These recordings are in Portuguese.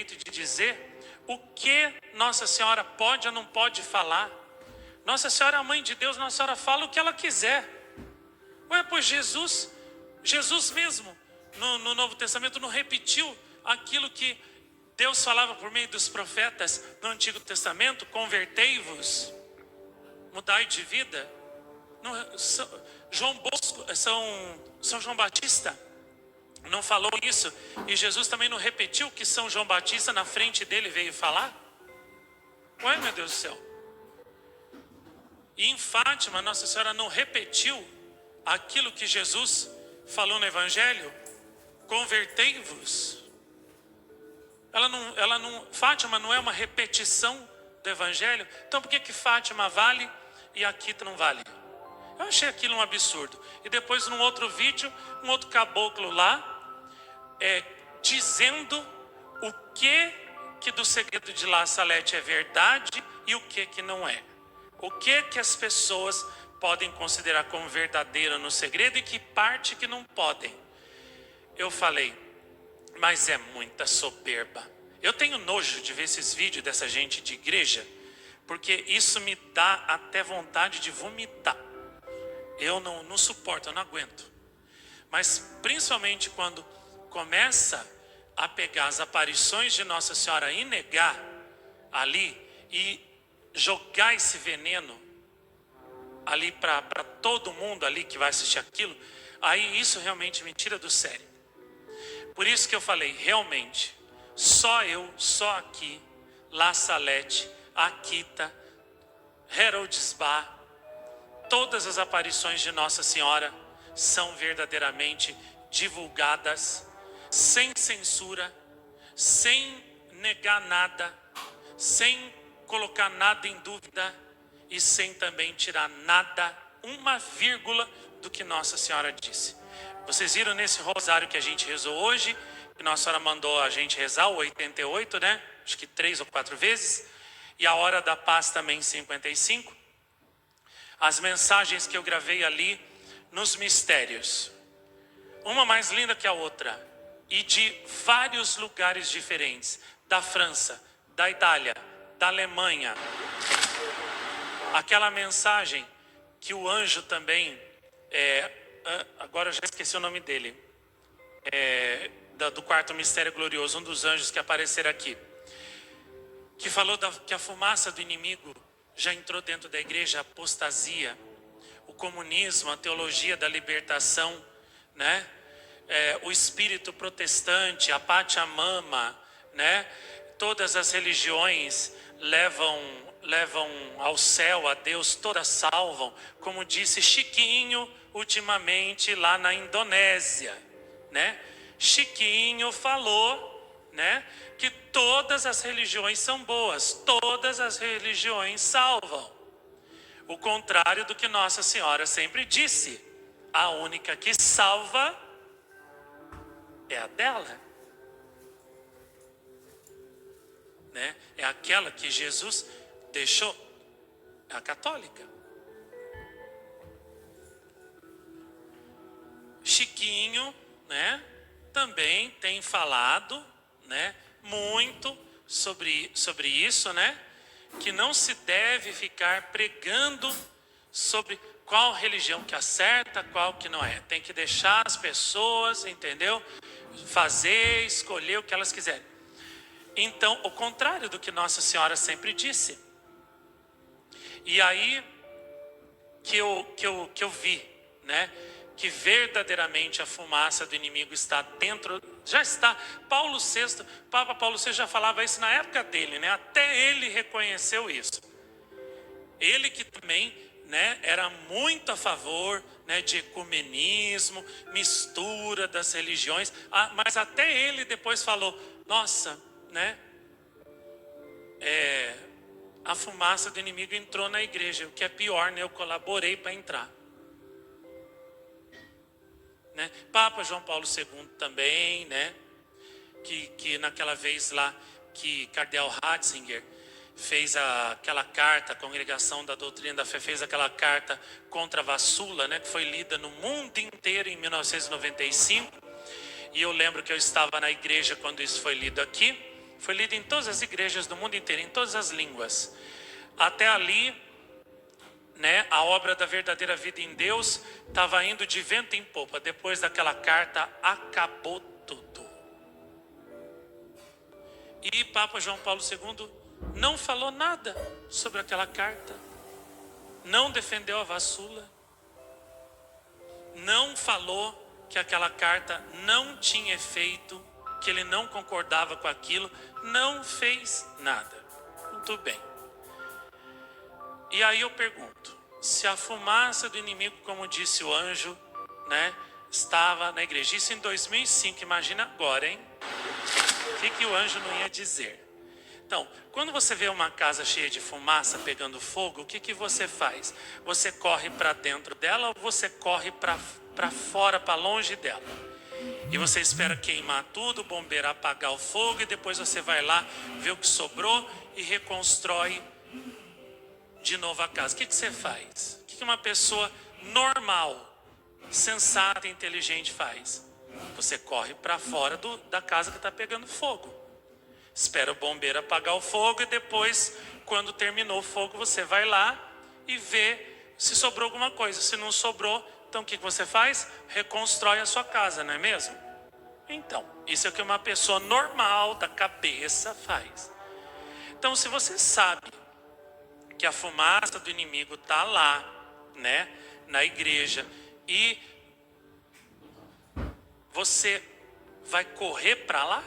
direito de dizer o que Nossa Senhora pode ou não pode falar. Nossa Senhora é a mãe de Deus, Nossa Senhora fala o que ela quiser. Ué, pois Jesus mesmo, no Novo Testamento, não repetiu aquilo que Deus falava por meio dos profetas no Antigo Testamento? Convertei-vos, mudai de vida. São João Batista não falou isso, e Jesus também não repetiu que São João Batista na frente dele veio falar? Ué, meu Deus do céu. E em Fátima, Nossa Senhora não repetiu aquilo que Jesus falou no Evangelho? Convertei-vos. Fátima não é uma repetição do Evangelho? Então por que Fátima vale e Akita não vale? Eu achei aquilo um absurdo. E depois, num outro vídeo, um outro caboclo lá, dizendo o que do segredo de La Salete é verdade e o que não é. O que as pessoas podem considerar como verdadeiro no segredo e que parte que não podem. Eu falei, mas é muita soberba. Eu tenho nojo de ver esses vídeos dessa gente de igreja, porque isso me dá até vontade de vomitar. Eu não suporto, eu não aguento. Mas principalmente quando começa a pegar as aparições de Nossa Senhora e negar ali e jogar esse veneno ali para todo mundo ali que vai assistir aquilo, aí isso realmente me tira do sério. Por isso que eu falei, realmente, só aqui, La Salete, Akita, Herodsbar, todas as aparições de Nossa Senhora são verdadeiramente divulgadas, sem censura, sem negar nada, sem colocar nada em dúvida e sem também tirar nada, uma vírgula do que Nossa Senhora disse. Vocês viram nesse rosário que a gente rezou hoje, que Nossa Senhora mandou a gente rezar, o 88, né? Acho que 3 ou 4 vezes, e a Hora da Paz também 55. As mensagens que eu gravei ali nos mistérios, uma mais linda que a outra, e de vários lugares diferentes, da França, da Itália, da Alemanha. Aquela mensagem que o anjo também, agora eu já esqueci o nome dele, do quarto mistério glorioso, um dos anjos que apareceram aqui, que falou que a fumaça do inimigo já entrou dentro da igreja, a apostasia, o comunismo, a teologia da libertação, né? O espírito protestante, a Pachamama, né? Todas as religiões levam ao céu, a Deus, todas salvam, como disse Chiquinho ultimamente lá na Indonésia, né? Chiquinho falou, né, que todas as religiões são boas, todas as religiões salvam. O contrário do que Nossa Senhora sempre disse, a única que salva é a dela, né? É aquela que Jesus deixou, a católica. Chiquinho, né, também tem falado, né, muito sobre isso, né, que não se deve ficar pregando sobre qual religião que acerta, qual que não é. Tem que deixar as pessoas, entendeu, fazer, escolher o que elas quiserem. Então, o contrário do que Nossa Senhora sempre disse. E aí que eu vi, né, que verdadeiramente a fumaça do inimigo está dentro, já está. Papa Paulo VI já falava isso na época dele, né? Até ele reconheceu isso. Ele que também, né, era muito a favor, né, de ecumenismo, mistura das religiões, mas até ele depois falou, nossa, né, a fumaça do inimigo entrou na igreja, o que é pior, né, eu colaborei para entrar. Né? Papa João Paulo II também, né? Que naquela vez lá que Cardeal Ratzinger fez aquela carta, a Congregação da Doutrina da Fé fez aquela carta contra a vassula, né? Que foi lida no mundo inteiro em 1995. E eu lembro que eu estava na igreja quando isso foi lido aqui. Foi lida em todas as igrejas do mundo inteiro, em todas as línguas. Até ali, né, a obra da verdadeira vida em Deus estava indo de vento em popa. Depois daquela carta, acabou tudo. E Papa João Paulo II não falou nada sobre aquela carta. Não defendeu a vassula. Não falou que aquela carta não tinha efeito, que ele não concordava com aquilo. Não fez nada. Muito bem. E aí eu pergunto, se a fumaça do inimigo, como disse o anjo, né, estava na igreja, isso em 2005, imagina agora, hein? O que o anjo não ia dizer? Então, quando você vê uma casa cheia de fumaça pegando fogo, o que você faz? Você corre para dentro dela ou você corre para fora, para longe dela? E você espera queimar tudo, o bombeiro apagar o fogo, e depois você vai lá, vê o que sobrou e reconstrói de novo a casa. O que você faz? O que uma pessoa normal, sensata e inteligente faz? Você corre para fora da casa que está pegando fogo. Espera o bombeiro apagar o fogo e depois, quando terminou o fogo, você vai lá e vê se sobrou alguma coisa. Se não sobrou, então o que você faz? Reconstrói a sua casa, não é mesmo? Então, isso é o que uma pessoa normal da cabeça faz. Então, se você sabe que a fumaça do inimigo está lá, né, na igreja, e você vai correr para lá?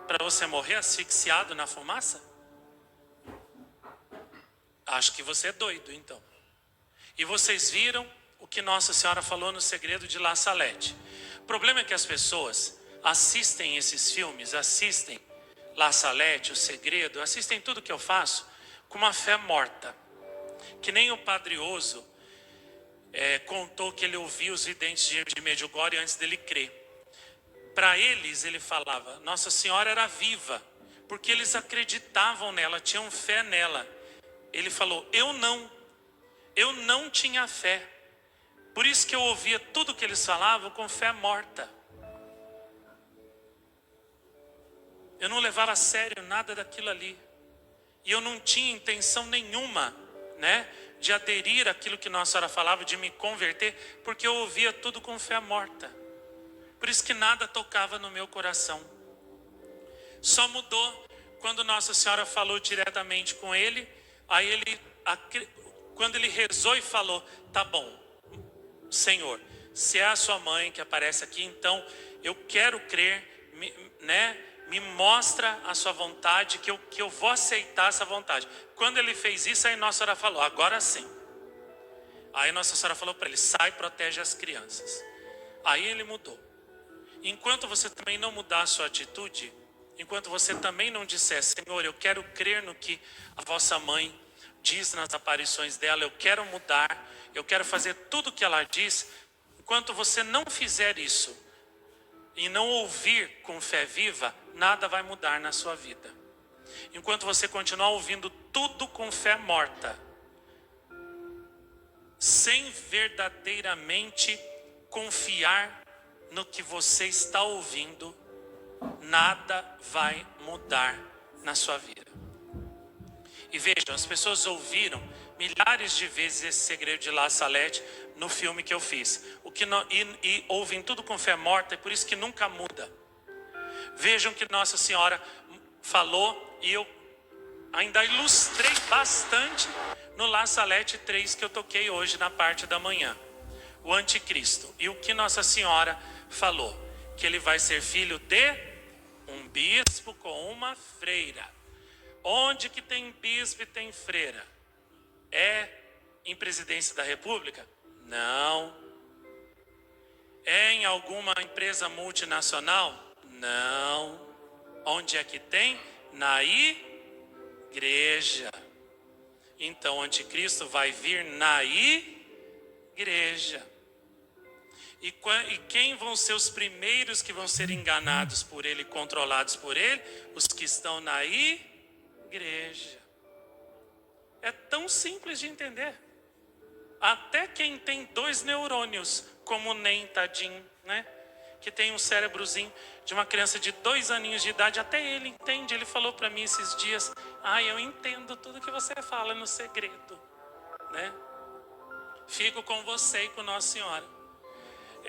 Para você morrer asfixiado na fumaça? Acho que você é doido, então. E vocês viram o que Nossa Senhora falou no segredo de La Salette. O problema é que as pessoas assistem esses filmes, assistem La Salette, o segredo, assistem tudo que eu faço com uma fé morta. Que nem o Padre Oso contou que ele ouvia os videntes de Medjugorje antes dele crer. Para eles, ele falava, Nossa Senhora era viva, porque eles acreditavam nela, tinham fé nela. Ele falou, eu não tinha fé. Por isso que eu ouvia tudo que eles falavam com fé morta. Eu não levava a sério nada daquilo ali. E eu não tinha intenção nenhuma, né, de aderir àquilo que Nossa Senhora falava, de me converter, porque eu ouvia tudo com fé morta. Por isso que nada tocava no meu coração. Só mudou quando Nossa Senhora falou diretamente com ele. Aí quando ele rezou e falou, tá bom, Senhor, se é a sua mãe que aparece aqui, então eu quero crer, me mostra a sua vontade, que eu vou aceitar essa vontade. Quando ele fez isso, aí Nossa Senhora falou, agora sim. Aí Nossa Senhora falou para ele, sai, protege as crianças. Aí ele mudou. Enquanto você também não mudar a sua atitude, enquanto você também não disser, Senhor, eu quero crer no que a vossa mãe diz nas aparições dela, eu quero mudar, eu quero fazer tudo o que ela diz, enquanto você não fizer isso e não ouvir com fé viva, nada vai mudar na sua vida. Enquanto você continuar ouvindo tudo com fé morta, sem verdadeiramente confiar no que você está ouvindo, nada vai mudar na sua vida. E vejam, as pessoas ouviram milhares de vezes esse segredo de La Salette no filme que eu fiz. E ouvem tudo com fé morta, é por isso que nunca muda. Vejam que Nossa Senhora falou, e eu ainda ilustrei bastante no La Salette 3 que eu toquei hoje na parte da manhã. O anticristo. E o que Nossa Senhora falou? Que ele vai ser filho de um bispo com uma freira. Onde que tem bispo e tem freira? É em presidência da República? Não. É em alguma empresa multinacional? Não. Onde é que tem? Na igreja. Então o anticristo vai vir na igreja. E quem vão ser os primeiros que vão ser enganados por ele, controlados por ele? Os que estão na igreja. É tão simples de entender. Até quem tem 2 neurônios, como o Nen, tadinho, né? que tem um cérebrozinho de uma criança de 2 aninhos de idade. Até ele entende, ele falou para mim esses dias: eu entendo tudo que você fala no segredo, né? Fico com você e com Nossa Senhora.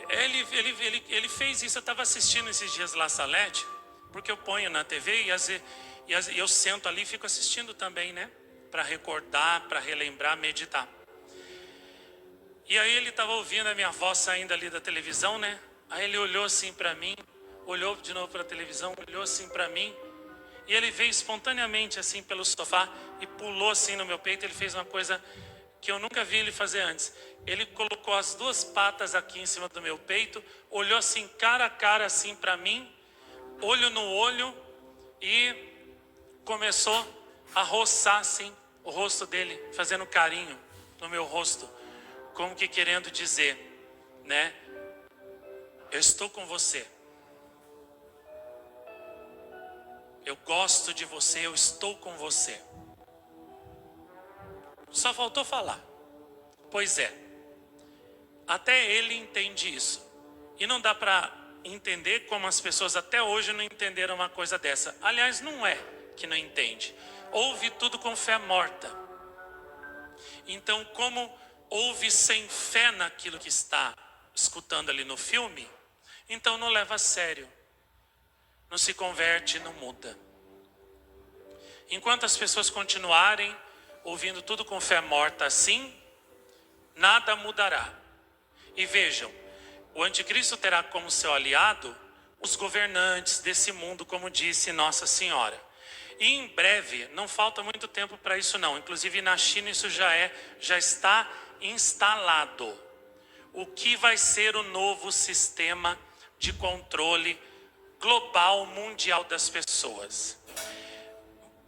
Ele fez isso. Eu estava assistindo esses dias La Salete, porque eu ponho na TV e eu sento ali e fico assistindo também, né? Para recordar, para relembrar, meditar. E aí ele estava ouvindo a minha voz saindo ali da televisão, né? Aí ele olhou assim para mim, olhou de novo para a televisão, olhou assim para mim. E ele veio espontaneamente assim pelo sofá e pulou assim no meu peito. Ele fez uma coisa que eu nunca vi ele fazer antes. Ele colocou as 2 patas aqui em cima do meu peito, olhou assim cara a cara assim para mim, olho no olho, e começou a roçar assim o rosto dele, fazendo carinho no meu rosto, como que querendo dizer, né? Eu estou com você. Eu gosto de você, eu estou com você. Só faltou falar. Pois é. Até ele entende isso. E não dá para entender como as pessoas até hoje não entenderam uma coisa dessa. Aliás, não é que não entende. Ouve tudo com fé morta. Então, como ouve sem fé naquilo que está escutando ali no filme, então não leva a sério. Não se converte, não muda. Enquanto as pessoas continuarem ouvindo tudo com fé morta assim, nada mudará. E vejam, o anticristo terá como seu aliado os governantes desse mundo, como disse Nossa Senhora. E em breve, não falta muito tempo para isso não, inclusive na China isso já está instalado. O que vai ser o novo sistema de controle global, mundial das pessoas?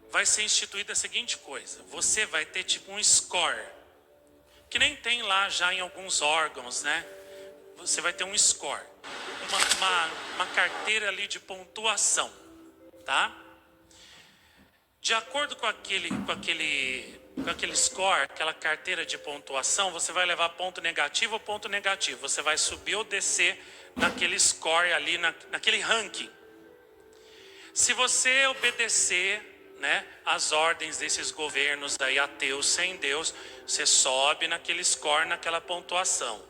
Vai ser instituída a seguinte coisa: você vai ter tipo um score, que nem tem lá já em alguns órgãos, né? Você vai ter um score, uma carteira ali de pontuação, tá? De acordo com aquele score, aquela carteira de pontuação, você vai levar ponto negativo ou ponto negativo. Você vai subir ou descer naquele score ali, naquele ranking. Se você obedecer, né, as ordens desses governos aí ateus sem Deus, você sobe naquele score, naquela pontuação.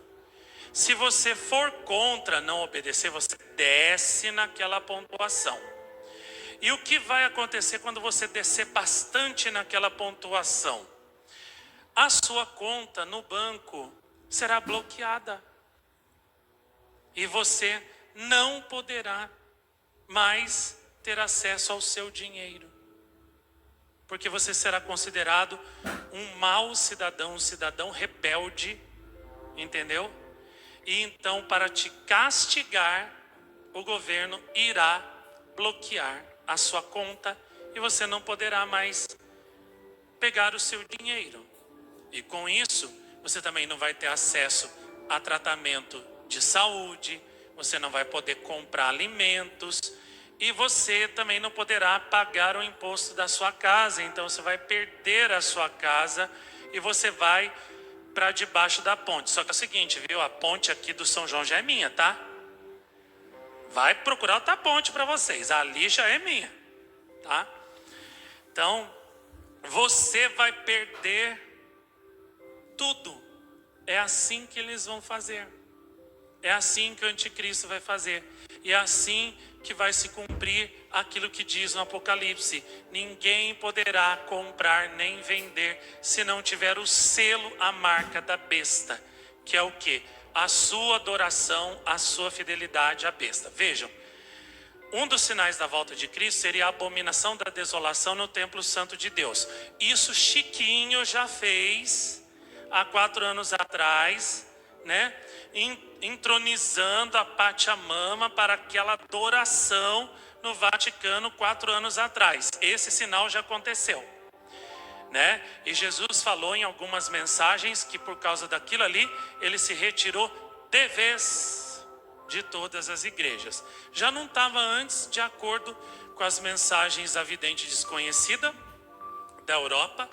Se você for contra, não obedecer, você desce naquela pontuação. E o que vai acontecer quando você descer bastante naquela pontuação? A sua conta no banco será bloqueada. E você não poderá mais ter acesso ao seu dinheiro. Porque você será considerado um mau cidadão, um cidadão rebelde, entendeu? E então, para te castigar, o governo irá bloquear a sua conta e você não poderá mais pegar o seu dinheiro. E com isso, você também não vai ter acesso a tratamento de saúde, você não vai poder comprar alimentos e você também não poderá pagar o imposto da sua casa. Então você vai perder a sua casa e você vai para debaixo da ponte. Só que é o seguinte, viu? A ponte aqui do São João já é minha, tá? Vai procurar outra ponte para vocês. Ali já é minha, tá? Então, você vai perder tudo. É assim que eles vão fazer. É assim que o anticristo vai fazer. E é assim que vai se cumprir aquilo que diz no Apocalipse: ninguém poderá comprar nem vender se não tiver o selo, a marca da besta. Que é o quê? A sua adoração, a sua fidelidade à besta. Vejam, um dos sinais da volta de Cristo seria a abominação da desolação no templo santo de Deus. Isso Chiquinho já fez há 4 anos atrás, né? Entronizando a Pachamama para aquela adoração no Vaticano 4 anos atrás. Esse sinal já aconteceu, né? E Jesus falou em algumas mensagens que por causa daquilo ali, ele se retirou de vez de todas as igrejas. Já não estava antes, de acordo com as mensagens da vidente desconhecida da Europa,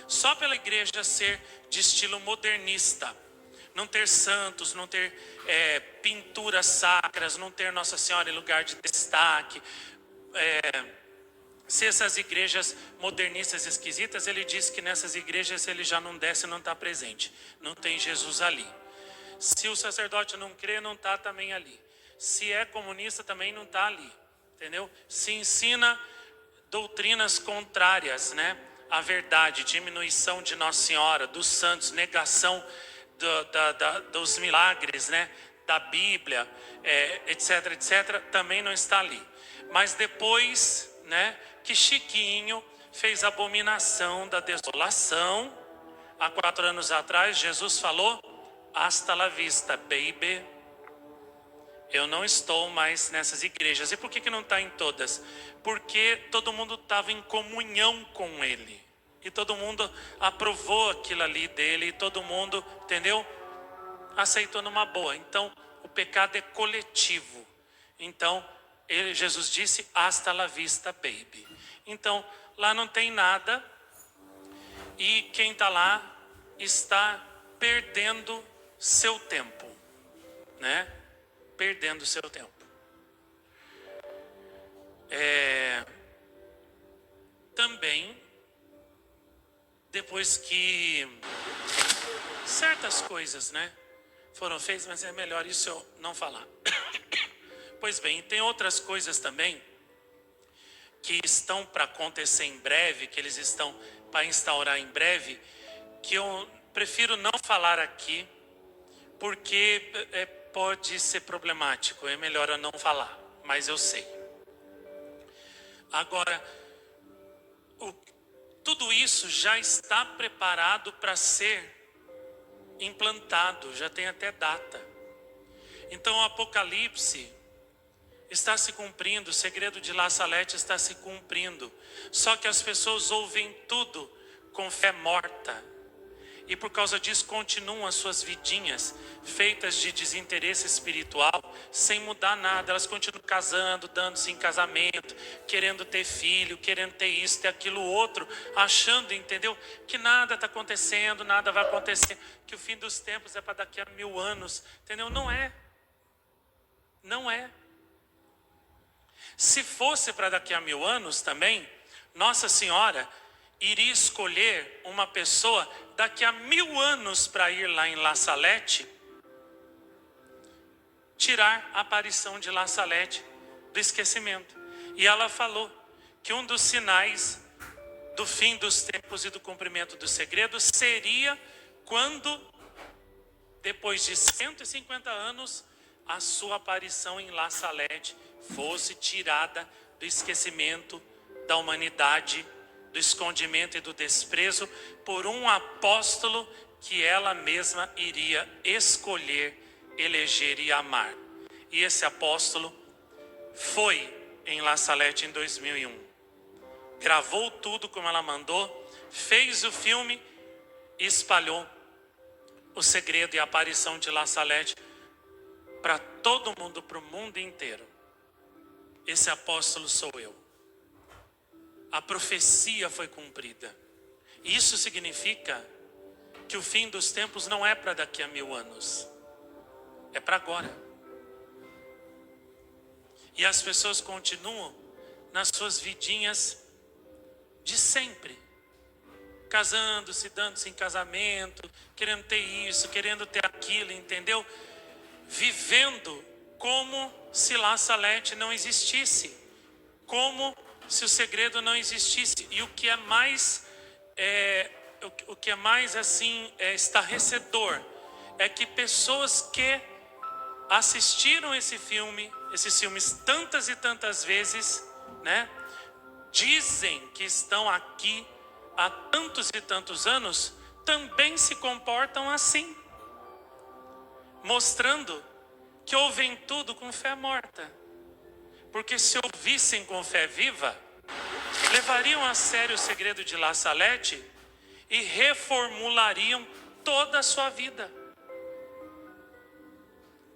só pela igreja ser de estilo modernista. não ter santos, não ter pinturas sacras, não ter Nossa Senhora em lugar de destaque. Se essas igrejas modernistas esquisitas, ele diz que nessas igrejas ele já não desce, não está presente. Não tem Jesus ali. Se o sacerdote não crê, não está também ali. Se é comunista, também não está ali. Entendeu? Se ensina doutrinas contrárias, né? A verdade, diminuição de Nossa Senhora, dos santos, negação dos milagres, né? Da Bíblia, etc, etc, também não está ali. Mas depois, né, que Chiquinho fez a abominação da desolação, há 4 anos atrás, Jesus falou: hasta la vista, baby. Eu não estou mais nessas igrejas. E por que não está em todas? Porque todo mundo estava em comunhão com ele. E todo mundo aprovou aquilo ali dele. E todo mundo, entendeu? Aceitou numa boa. Então, o pecado é coletivo. Então, Jesus disse, hasta la vista, baby. Então, lá não tem nada. E quem está lá está perdendo seu tempo, né? Perdendo seu tempo. Também, depois que certas coisas, né, foram feitas, mas é melhor isso eu não falar. Pois bem, tem outras coisas também que estão para acontecer em breve, que eles estão para instaurar em breve, que eu prefiro não falar aqui, porque pode ser problemático, é melhor eu não falar, mas eu sei. Agora, tudo isso já está preparado para ser implantado, já tem até data. Então o Apocalipse está se cumprindo, o segredo de La Salete está se cumprindo. Só que as pessoas ouvem tudo com fé morta. E por causa disso continuam as suas vidinhas feitas de desinteresse espiritual, sem mudar nada. Elas continuam casando, dando-se em casamento, querendo ter filho, querendo ter isso, ter aquilo outro, achando, entendeu? Que nada está acontecendo, nada vai acontecer, que o fim dos tempos é para daqui a 1000 anos, entendeu? Não é. Não é. Se fosse para daqui a 1000 anos também, Nossa Senhora iria escolher uma pessoa daqui a 1000 anos para ir lá em La Salete, tirar a aparição de La Salete do esquecimento. E ela falou que um dos sinais do fim dos tempos e do cumprimento do segredo seria quando, depois de 150 anos, a sua aparição em La Salete fosse tirada do esquecimento da humanidade, do escondimento e do desprezo, por um apóstolo que ela mesma iria escolher, eleger e amar. E esse apóstolo foi em La Salete em 2001. Gravou tudo como ela mandou, fez o filme e espalhou o segredo e a aparição de La Salete para todo mundo, para o mundo inteiro. Esse apóstolo sou eu. A profecia foi cumprida. Isso significa que o fim dos tempos não é para daqui a 1000 anos. É para agora. E as pessoas continuam nas suas vidinhas de sempre. Casando-se, dando-se em casamento, querendo ter isso, querendo ter aquilo, entendeu? Vivendo como se La Salete não existisse. Como se o segredo não existisse. E o que é mais assim estarrecedor é que pessoas que assistiram esses filmes tantas e tantas vezes, né, dizem que estão aqui há tantos e tantos anos, também se comportam assim, mostrando que ouvem tudo com fé morta. Porque se ouvissem com fé viva, levariam a sério o segredo de La Salete e reformulariam toda a sua vida.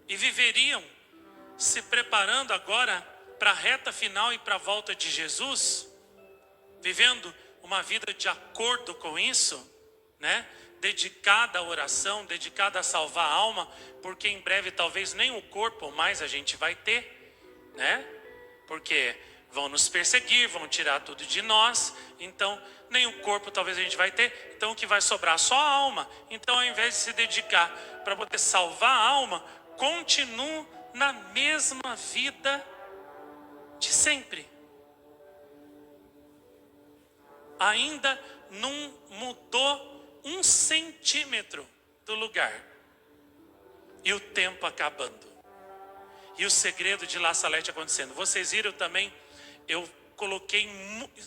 E viveriam se preparando agora para a reta final e para a volta de Jesus, vivendo uma vida de acordo com isso, né? dedicada à oração, dedicada a salvar a alma, porque em breve talvez nem o corpo mais a gente vai ter, né? Porque vão nos perseguir, vão tirar tudo de nós, então nem o corpo talvez a gente vai ter, então o que vai sobrar? Só a alma. Então, ao invés de se dedicar para poder salvar a alma, continue na mesma vida de sempre. Ainda não mudou 1 centímetro do lugar. E o tempo acabando. E o segredo de La Salete acontecendo. Vocês viram também, eu coloquei...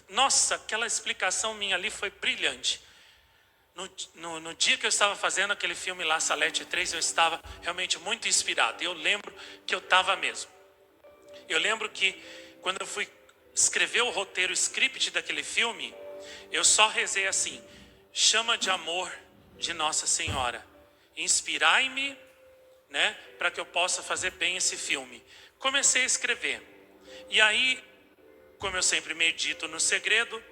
Nossa, aquela explicação minha ali foi brilhante. No dia que eu estava fazendo aquele filme La Salete 3, eu estava realmente muito inspirado. Eu lembro que eu estava mesmo. Eu lembro que quando eu fui escrever o roteiro, o script daquele filme, eu só rezei assim: chama de amor de Nossa Senhora, inspirai-me, né, para que eu possa fazer bem esse filme. Comecei a escrever. E aí, como eu sempre medito no segredo,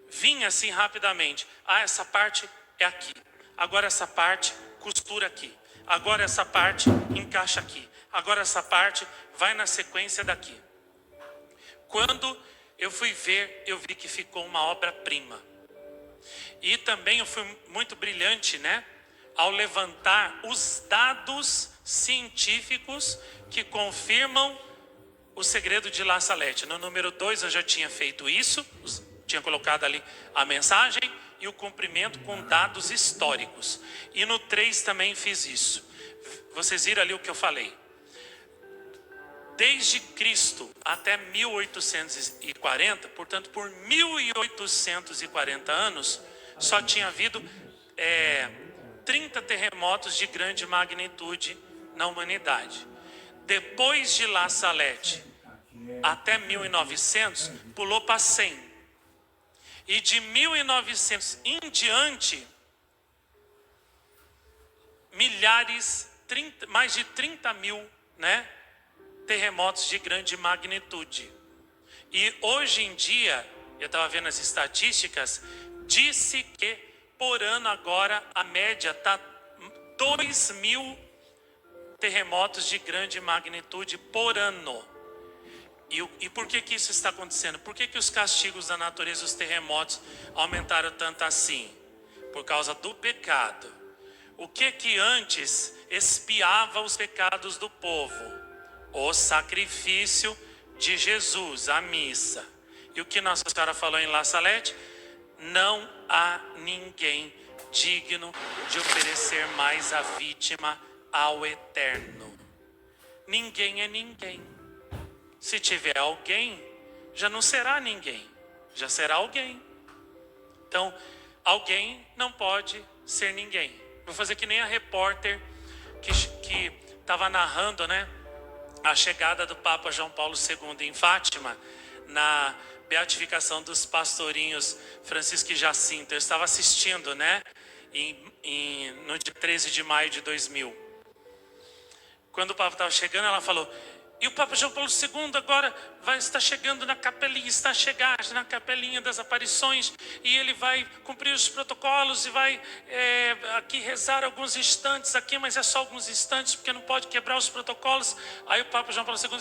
vinha assim rapidamente: ah, essa parte é aqui, agora essa parte costura aqui, agora essa parte encaixa aqui, agora essa parte vai na sequência daqui. Quando eu fui ver, eu vi que ficou uma obra-prima. E também eu fui muito brilhante, né, ao levantar os dados científicos que confirmam o segredo de La Salete. No número 2 eu já tinha feito isso, tinha colocado ali a mensagem e o cumprimento com dados históricos. E no 3 também fiz isso. Vocês viram ali o que eu falei. Desde Cristo até 1840, portanto por 1840 anos, só tinha havido 30 terremotos de grande magnitude na humanidade. Depois de La Salete, até 1900, pulou para 100. E de 1900 em diante, mais de 30 mil, né, terremotos de grande magnitude. E hoje em dia, eu estava vendo as estatísticas, disse que por ano agora a média está 2.000 terremotos de grande magnitude por ano. E por que isso está acontecendo? Por que os castigos da natureza, os terremotos, aumentaram tanto assim? Por causa do pecado. O que antes expiava os pecados do povo? O sacrifício de Jesus, a missa. E o que Nossa Senhora falou em La Salete? Não há ninguém digno de oferecer mais a vítima ao Eterno. Ninguém é ninguém. Se tiver alguém, já não será ninguém, já será alguém. Então, alguém não pode ser ninguém. Vou fazer que nem a repórter que estava narrando, né, a chegada do Papa João Paulo II em Fátima, na beatificação dos pastorinhos Francisco e Jacinto. Eu estava assistindo, né, no dia 13 de maio de 2000. Quando o Papa estava chegando, ela falou: e o Papa João Paulo II agora vai estar chegando na capelinha, está a chegar na capelinha das aparições, e ele vai cumprir os protocolos e vai aqui rezar alguns instantes aqui, mas é só alguns instantes, porque não pode quebrar os protocolos. Aí o Papa João Paulo II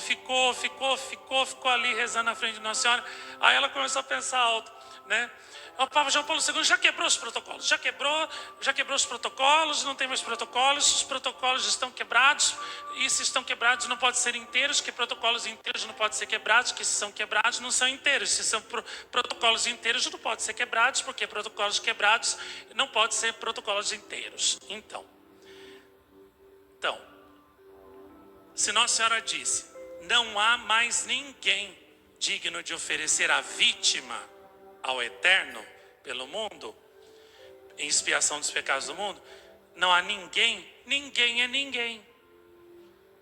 ficou ali rezando na frente de Nossa Senhora. Aí ela começou a pensar alto, né? O Papa João Paulo II já quebrou os protocolos, já quebrou os protocolos, não tem mais protocolos, os protocolos estão quebrados, e se estão quebrados não podem ser inteiros, que protocolos inteiros não podem ser quebrados, que se são quebrados não são inteiros, se são protocolos inteiros não podem ser quebrados, porque protocolos quebrados não podem ser protocolos inteiros. Então, se Nossa Senhora disse, não há mais ninguém digno de oferecer a vítima ao Eterno pelo mundo, em expiação dos pecados do mundo, não há ninguém é ninguém.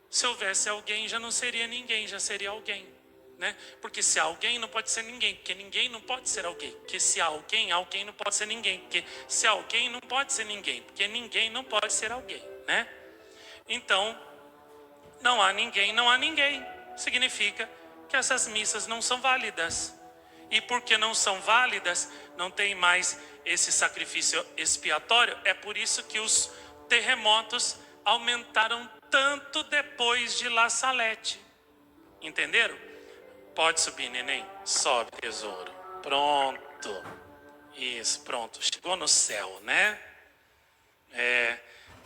Se houvesse alguém, já não seria ninguém, já seria alguém, né? Porque se há alguém, não pode ser ninguém, porque ninguém não pode ser alguém. Porque se há alguém não pode ser ninguém, porque se há alguém, não pode ser ninguém, porque ninguém não pode ser alguém, né? Então, não há ninguém, significa que essas missas não são válidas. E porque não são válidas, não tem mais esse sacrifício expiatório. É por isso que os terremotos aumentaram tanto depois de La Salette. Entenderam? Pode subir, neném. Sobe, tesouro. Pronto. Isso, pronto. Chegou no céu, né?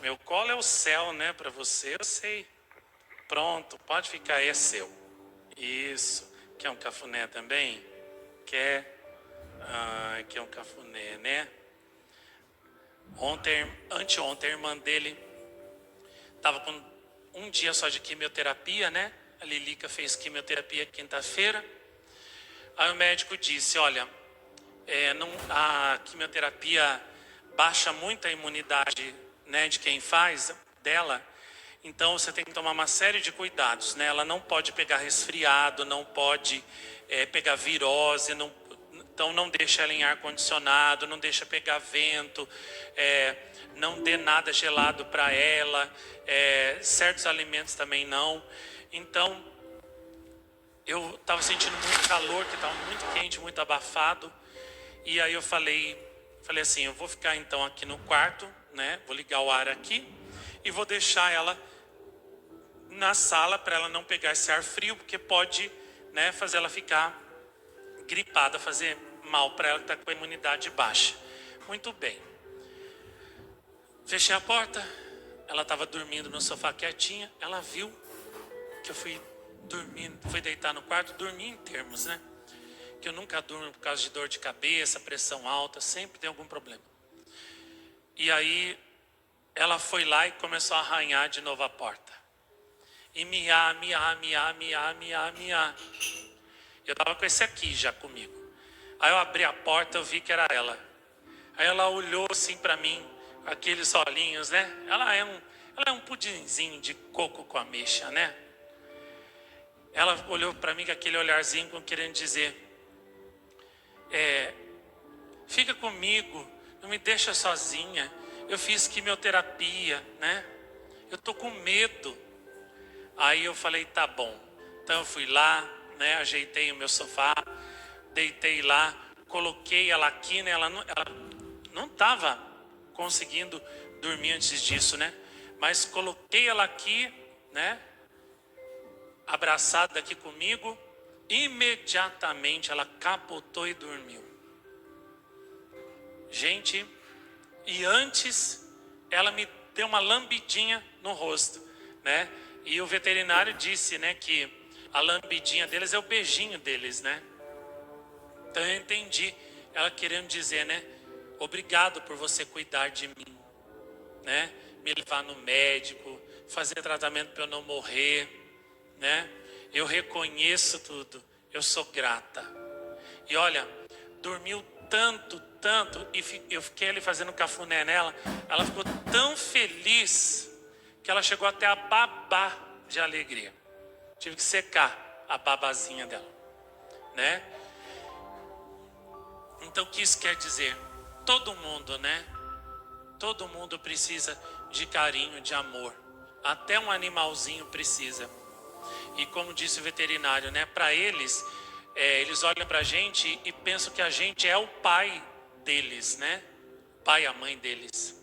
Meu colo é o céu, né? Para você, eu sei. Pronto, pode ficar aí, é seu. Isso. Quer um cafuné também? Quer? Quer um cafuné, né? Anteontem, a irmã dele estava com um dia só de quimioterapia, né? A Lilica fez quimioterapia quinta-feira. Aí o médico disse, olha, a quimioterapia baixa muito a imunidade, né, de quem faz dela. Então você tem que tomar uma série de cuidados, né? Ela não pode pegar resfriado, não pode pegar virose, então não deixa ela em ar condicionado, não deixa pegar vento, não dê nada gelado para ela, certos alimentos também não. Então eu estava sentindo muito calor, que estava muito quente, muito abafado. E aí eu falei assim, eu vou ficar então aqui no quarto, né? Vou ligar o ar aqui e vou deixar ela na sala para ela não pegar esse ar frio, porque pode, né, fazer ela ficar gripada, fazer mal para ela que está com a imunidade baixa. Muito bem. Fechei a porta, ela estava dormindo no sofá quietinha, ela viu que eu fui deitar no quarto, dormi em termos, né? Que eu nunca durmo por causa de dor de cabeça, pressão alta, sempre tem algum problema. E aí ela foi lá e começou a arranhar de novo a porta. E miar. Eu tava com esse aqui já comigo. Aí eu abri a porta, eu vi que era ela. Aí ela olhou assim pra mim, aqueles olhinhos, né? Ela é um pudinzinho de coco com ameixa, né? Ela olhou pra mim com aquele olharzinho querendo dizer, fica comigo, não me deixa sozinha. Eu fiz quimioterapia, né? Eu tô com medo. Aí eu falei, tá bom. Então eu fui lá, né? Ajeitei o meu sofá, deitei lá, coloquei ela aqui, né? Ela não estava conseguindo dormir antes disso, né? Mas coloquei ela aqui, né? Abraçada aqui comigo. Imediatamente ela capotou e dormiu. Gente, e antes ela me deu uma lambidinha no rosto, né? E o veterinário disse, né, que a lambidinha deles é o beijinho deles, né? Então eu entendi ela querendo dizer, né? Obrigado por você cuidar de mim, né? Me levar no médico, fazer tratamento para eu não morrer, né? Eu reconheço tudo, eu sou grata. E olha, dormiu tanto, e eu fiquei ali fazendo cafuné nela, ela ficou tão feliz que ela chegou até a babar de alegria. Tive que secar a babazinha dela, né? Então o que isso quer dizer? Todo mundo, né? Todo mundo precisa de carinho, de amor. Até um animalzinho precisa. E como disse o veterinário, né? Para eles, eles olham para a gente e pensam que a gente é o pai deles, né? O pai e a mãe deles.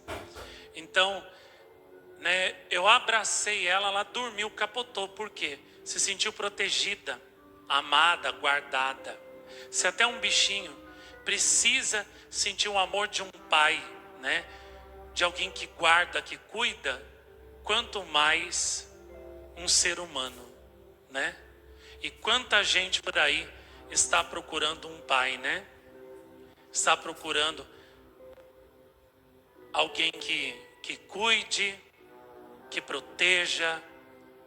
Então, né? Eu abracei ela, ela dormiu, capotou. Por quê? Se sentiu protegida, amada, guardada. Se até um bichinho precisa sentir o amor de um pai, né? De alguém que guarda, que cuida, quanto mais um ser humano, né? E quanta gente por aí está procurando um pai, né? Está procurando alguém que cuide, que proteja,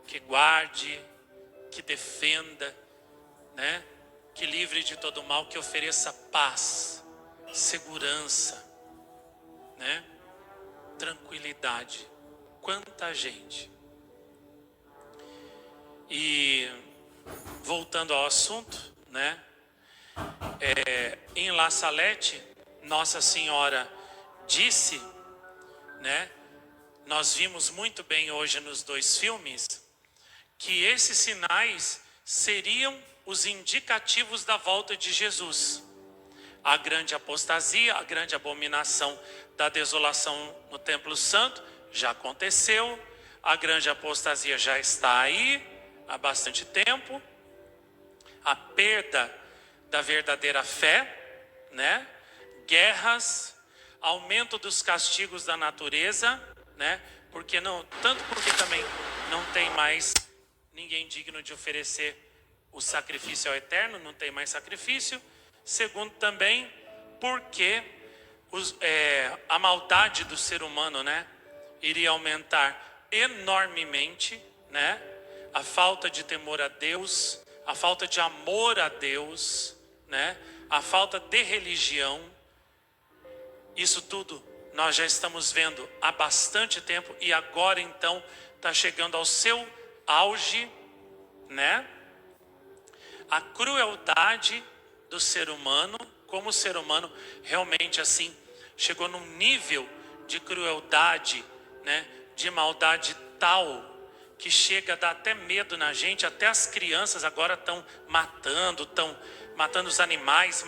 que guarde, que defenda, né? Que livre de todo mal, que ofereça paz, segurança, né? Tranquilidade. Quanta gente. E voltando ao assunto, né? Em La Salette, Nossa Senhora disse, né? Nós vimos muito bem hoje nos dois filmes que esses sinais seriam os indicativos da volta de Jesus. A grande apostasia, a grande abominação da desolação no templo santo já aconteceu. A grande apostasia já está aí há bastante tempo. A perda da verdadeira fé, né? Guerras, aumento dos castigos da natureza, né? Porque também não tem mais ninguém digno de oferecer o sacrifício ao eterno, não tem mais sacrifício. Segundo também, porque a maldade do ser humano, né, iria aumentar enormemente, né? A falta de temor a Deus, a falta de amor a Deus, né? A falta de religião. Isso tudo nós já estamos vendo há bastante tempo e agora então está chegando ao seu auge, né? A crueldade do ser humano, como o ser humano realmente assim chegou num nível de crueldade, né, de maldade tal que chega a dar até medo na gente. Até as crianças agora estão matando os animais,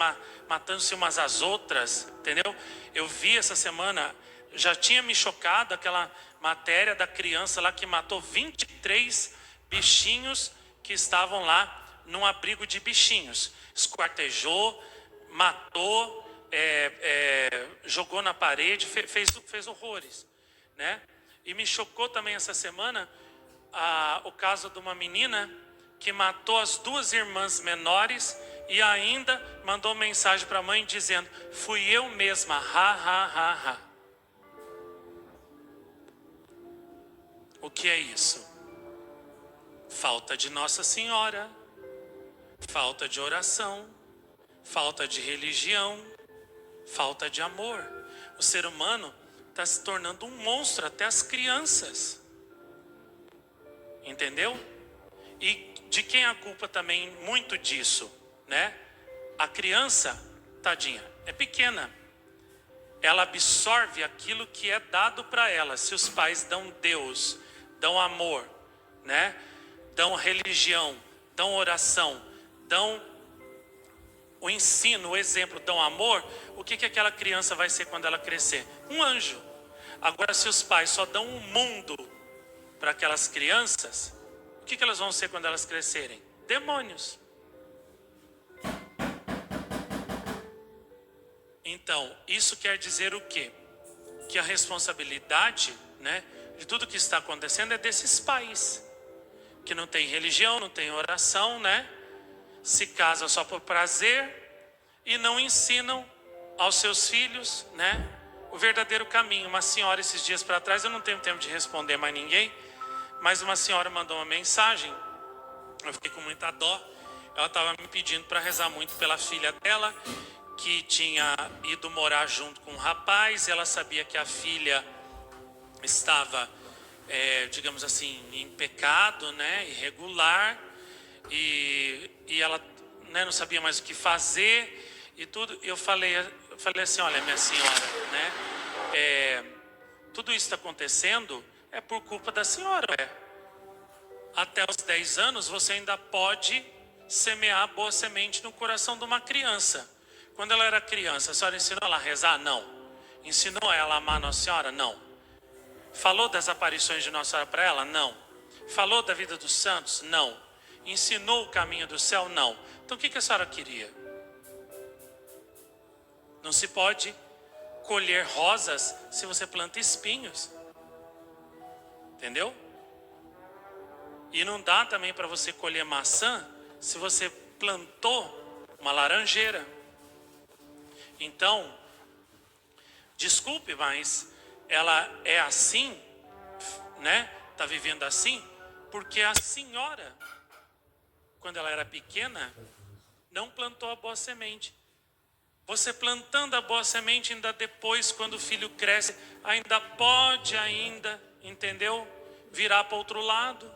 matando-se umas às outras, entendeu? Eu vi essa semana, já tinha me chocado aquela matéria da criança lá que matou 23 bichinhos que estavam lá num abrigo de bichinhos. Esquartejou, matou, jogou na parede, fez horrores, né? E me chocou também essa semana o caso de uma menina que matou as duas irmãs menores e ainda mandou mensagem para a mãe dizendo: fui eu mesma, ha, ha, ha, ha. O que é isso? Falta de Nossa Senhora, falta de oração, falta de religião, falta de amor. O ser humano está se tornando um monstro, até as crianças. Entendeu? E de quem é a culpa também muito disso, né? A criança, tadinha, é pequena. Ela absorve aquilo que é dado para ela. Se os pais dão Deus, dão amor, né? Dão religião, dão oração, dão o ensino, o exemplo, dão amor, o que aquela criança vai ser quando ela crescer? Um anjo. Agora, se os pais só dão um mundo para aquelas crianças, o que elas vão ser quando elas crescerem? Demônios. Então, isso quer dizer o quê? Que a responsabilidade, né, de tudo que está acontecendo é desses pais, que não tem religião, não tem oração, né? Se casam só por prazer e não ensinam aos seus filhos, né, o verdadeiro caminho. Uma senhora esses dias para trás, eu não tenho tempo de responder mais ninguém, mas uma senhora mandou uma mensagem, eu fiquei com muita dó. Ela estava me pedindo para rezar muito pela filha dela, que tinha ido morar junto com um rapaz. Ela sabia que a filha estava, digamos assim, em pecado, né, irregular, e ela, né, não sabia mais o que fazer e tudo. Eu falei assim: olha, minha senhora, né, tudo isso está acontecendo é por culpa da senhora. Até os 10 anos você ainda pode semear boa semente no coração de uma criança. Quando ela era criança, a senhora ensinou ela a rezar? Não. Ensinou ela a amar Nossa Senhora? Não. Falou das aparições de Nossa Senhora para ela? Não. Falou da vida dos santos? Não. Ensinou o caminho do céu? Não. Então o que a senhora queria? Não se pode colher rosas se você planta espinhos. Entendeu? E não dá também para você colher maçã se você plantou uma laranjeira. Então, desculpe, mas ela é assim, né? Está vivendo assim, porque a senhora, quando ela era pequena, não plantou a boa semente. Você plantando a boa semente, ainda depois, quando o filho cresce, ainda pode, entendeu? Virar para outro lado,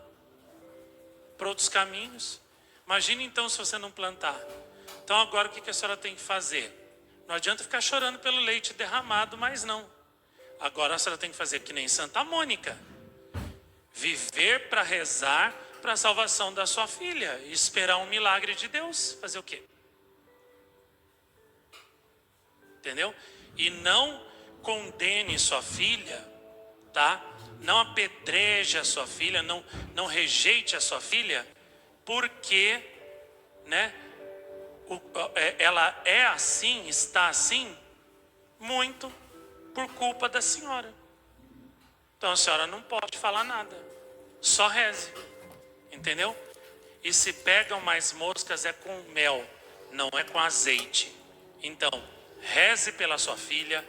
para outros caminhos. Imagine então se você não plantar. Então agora o que a senhora tem que fazer? Não adianta ficar chorando pelo leite derramado, mas não. Agora a senhora tem que fazer que nem Santa Mônica. Viver para rezar para a salvação da sua filha. E esperar um milagre de Deus. Fazer o quê? entendeu? E não condene sua filha, tá? Não apedreje a sua filha, não rejeite a sua filha, porque, né, ela é assim, está assim, muito por culpa da senhora. Então a senhora não pode falar nada, só reze, entendeu? E se pegam mais moscas é com mel, não é com azeite. Então, reze pela sua filha,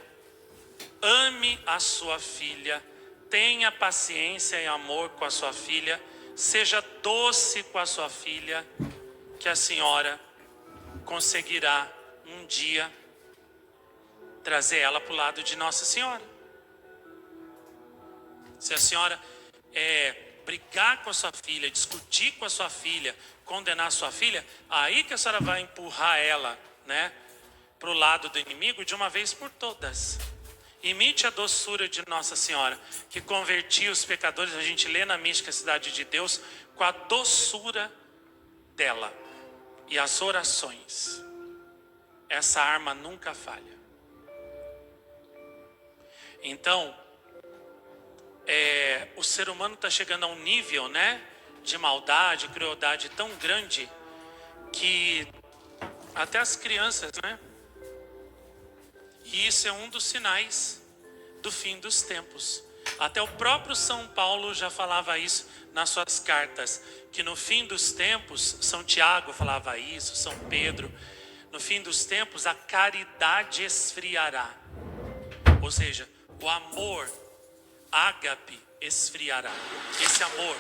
ame a sua filha, tenha paciência e amor com a sua filha, seja doce com a sua filha, que a senhora conseguirá um dia trazer ela para o lado de Nossa Senhora. Se a senhora brigar com a sua filha, discutir com a sua filha, condenar a sua filha, aí que a senhora vai empurrar ela, né, para o lado do inimigo de uma vez por todas. Imite a doçura de Nossa Senhora, que convertia os pecadores, a gente lê na mística Cidade de Deus, com a doçura dela e as orações. Essa arma nunca falha. Então, o ser humano está chegando a um nível, né, de maldade, crueldade tão grande, que até as crianças, né? E isso é um dos sinais do fim dos tempos. Até o próprio São Paulo já falava isso nas suas cartas, que no fim dos tempos, São Tiago falava isso, São Pedro, no fim dos tempos a caridade esfriará. Ou seja, o amor ágape esfriará. Esse amor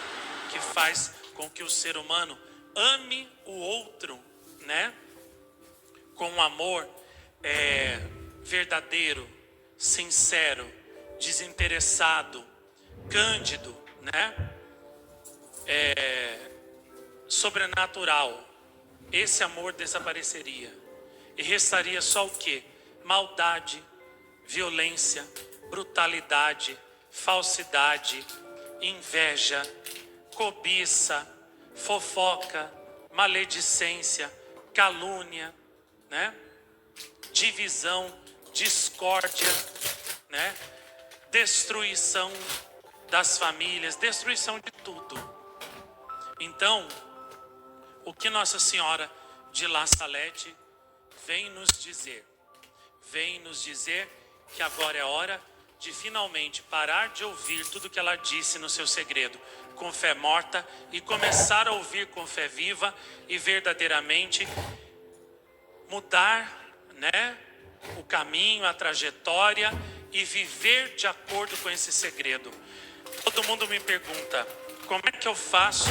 que faz com que o ser humano ame o outro, né? Com um amor verdadeiro, sincero, desinteressado, cândido, né? Sobrenatural. Esse amor desapareceria e restaria só o quê? Maldade, violência, brutalidade, falsidade, inveja, cobiça, fofoca, maledicência, calúnia, né? Divisão, discórdia, né? Destruição das famílias, destruição de tudo. Então, o que Nossa Senhora de La Salette vem nos dizer? Vem nos dizer que agora é hora de finalmente parar de ouvir tudo que ela disse no seu segredo com fé morta e começar a ouvir com fé viva e verdadeiramente mudar, né, o caminho, a trajetória e viver de acordo com esse segredo. Todo mundo me pergunta, como é que eu faço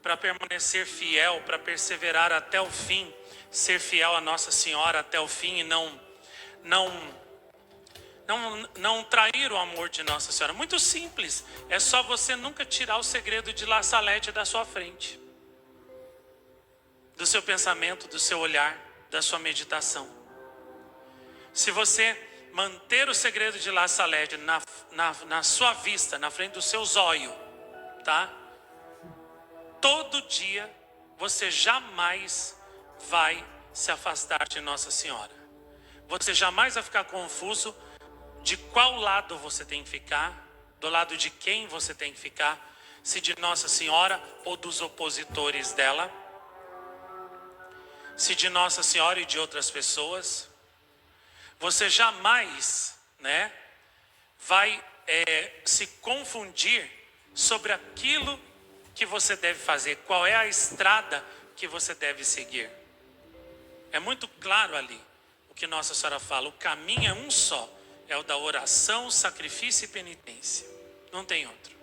para permanecer fiel, para perseverar até o fim, ser fiel a Nossa Senhora até o fim e não trair o amor de Nossa Senhora? Muito simples, é só você nunca tirar o segredo de La Salette da sua frente, do seu pensamento, do seu olhar, da sua meditação. Se você manter o segredo de La Salette na sua vista, na frente do seu zóio, tá? Todo dia você jamais vai se afastar de Nossa Senhora. Você jamais vai ficar confuso de qual lado você tem que ficar, do lado de quem você tem que ficar, se de Nossa Senhora ou dos opositores dela, se de Nossa Senhora e de outras pessoas. Você jamais, né, vai se confundir sobre aquilo que você deve fazer, qual é a estrada que você deve seguir. É muito claro ali o que Nossa Senhora fala, o caminho é um só, é o da oração, sacrifício e penitência, não tem outro.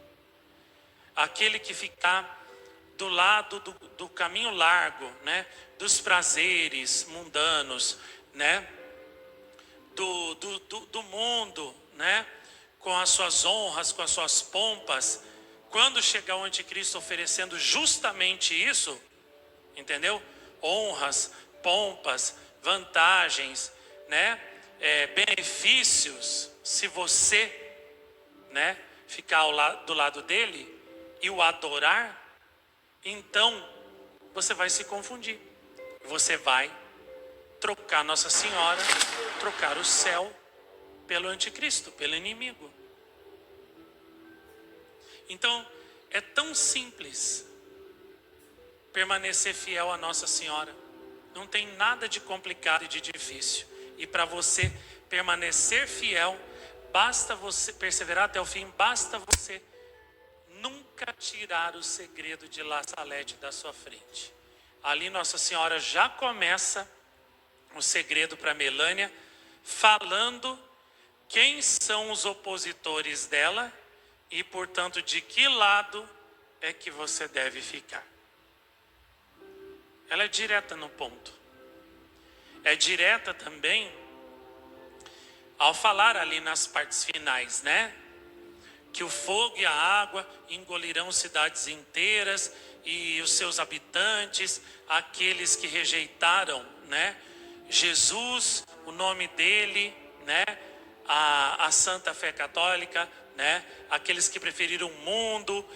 Aquele que ficar do lado do caminho largo, né, dos prazeres mundanos, né, do mundo, né, com as suas honras, com as suas pompas, quando chegar o anticristo oferecendo justamente isso, entendeu? Honras, pompas, vantagens, né, benefícios, se você, né, ficar do lado dele e o adorar, então você vai se confundir, você vai trocar Nossa Senhora, trocar o céu pelo anticristo, pelo inimigo. Então, é tão simples permanecer fiel a Nossa Senhora. Não tem nada de complicado e de difícil. E para você permanecer fiel, basta você perseverar até o fim, basta você nunca tirar o segredo de La Salete da sua frente. Ali Nossa Senhora já começa o segredo para Melânia, falando quem são os opositores dela e, portanto, de que lado é que você deve ficar. Ela é direta no ponto. É direta também ao falar ali nas partes finais, né? Que o fogo e a água engolirão cidades inteiras e os seus habitantes, aqueles que rejeitaram, né, Jesus, o nome dele, né, a Santa Fé Católica, né, aqueles que preferiram o mundo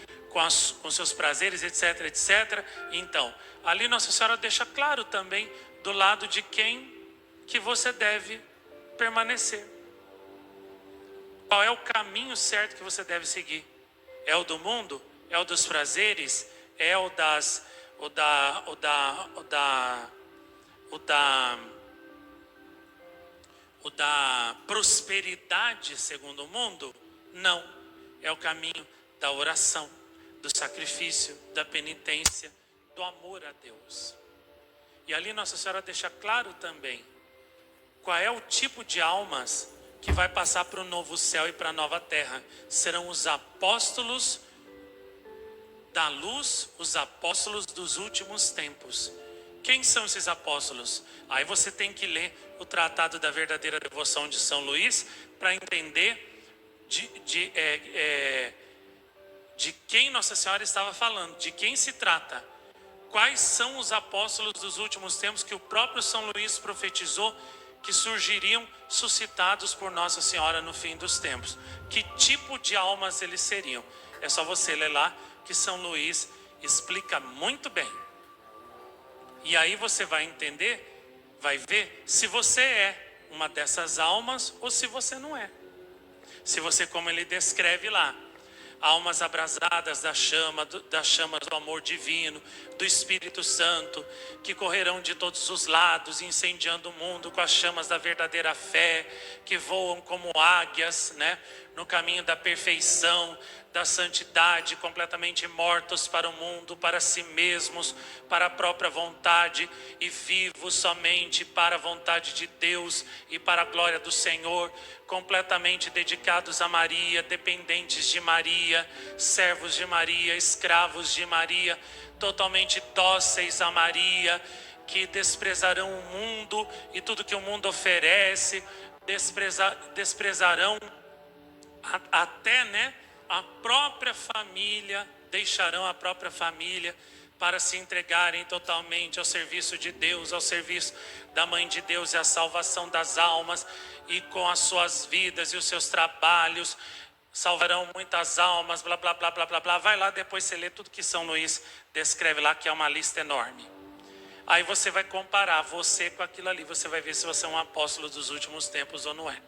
com seus prazeres, etc, etc. Então, ali Nossa Senhora deixa claro também do lado de quem que você deve permanecer. Qual é o caminho certo que você deve seguir? É o do mundo? É o dos prazeres? É o da prosperidade segundo o mundo? Não. É o caminho da oração, do sacrifício, da penitência, do amor a Deus. E ali Nossa Senhora deixa claro também qual é o tipo de almas que vai passar para o novo céu e para a nova terra. Serão os apóstolos da luz, os apóstolos dos últimos tempos. Quem são esses apóstolos? Aí você tem que ler o Tratado da Verdadeira Devoção de São Luís para entender de quem Nossa Senhora estava falando, de quem se trata. Quais são os apóstolos dos últimos tempos que o próprio São Luís profetizou que surgiriam suscitados por Nossa Senhora no fim dos tempos? Que tipo de almas eles seriam? É só você ler lá que São Luís explica muito bem. E aí você vai entender, vai ver se você é uma dessas almas ou se você não é. Se você, como ele descreve lá, almas abrasadas das chamas do amor divino, do Espírito Santo, que correrão de todos os lados, incendiando o mundo com as chamas da verdadeira fé, que voam como águias, né, no caminho da perfeição, da santidade, completamente mortos para o mundo, para si mesmos, para a própria vontade, e vivos somente para a vontade de Deus e para a glória do Senhor, completamente dedicados a Maria, dependentes de Maria, servos de Maria, escravos de Maria, totalmente dóceis a Maria, que desprezarão o mundo e tudo que o mundo oferece, desprezarão até, né, a própria família, deixarão a própria família para se entregarem totalmente ao serviço de Deus, ao serviço da Mãe de Deus e à salvação das almas, e com as suas vidas e os seus trabalhos salvarão muitas almas, blá, blá, blá, blá, blá, blá. Vai lá, depois você lê tudo que São Luís descreve lá, que é uma lista enorme. Aí você vai comparar você com aquilo ali, você vai ver se você é um apóstolo dos últimos tempos ou não é.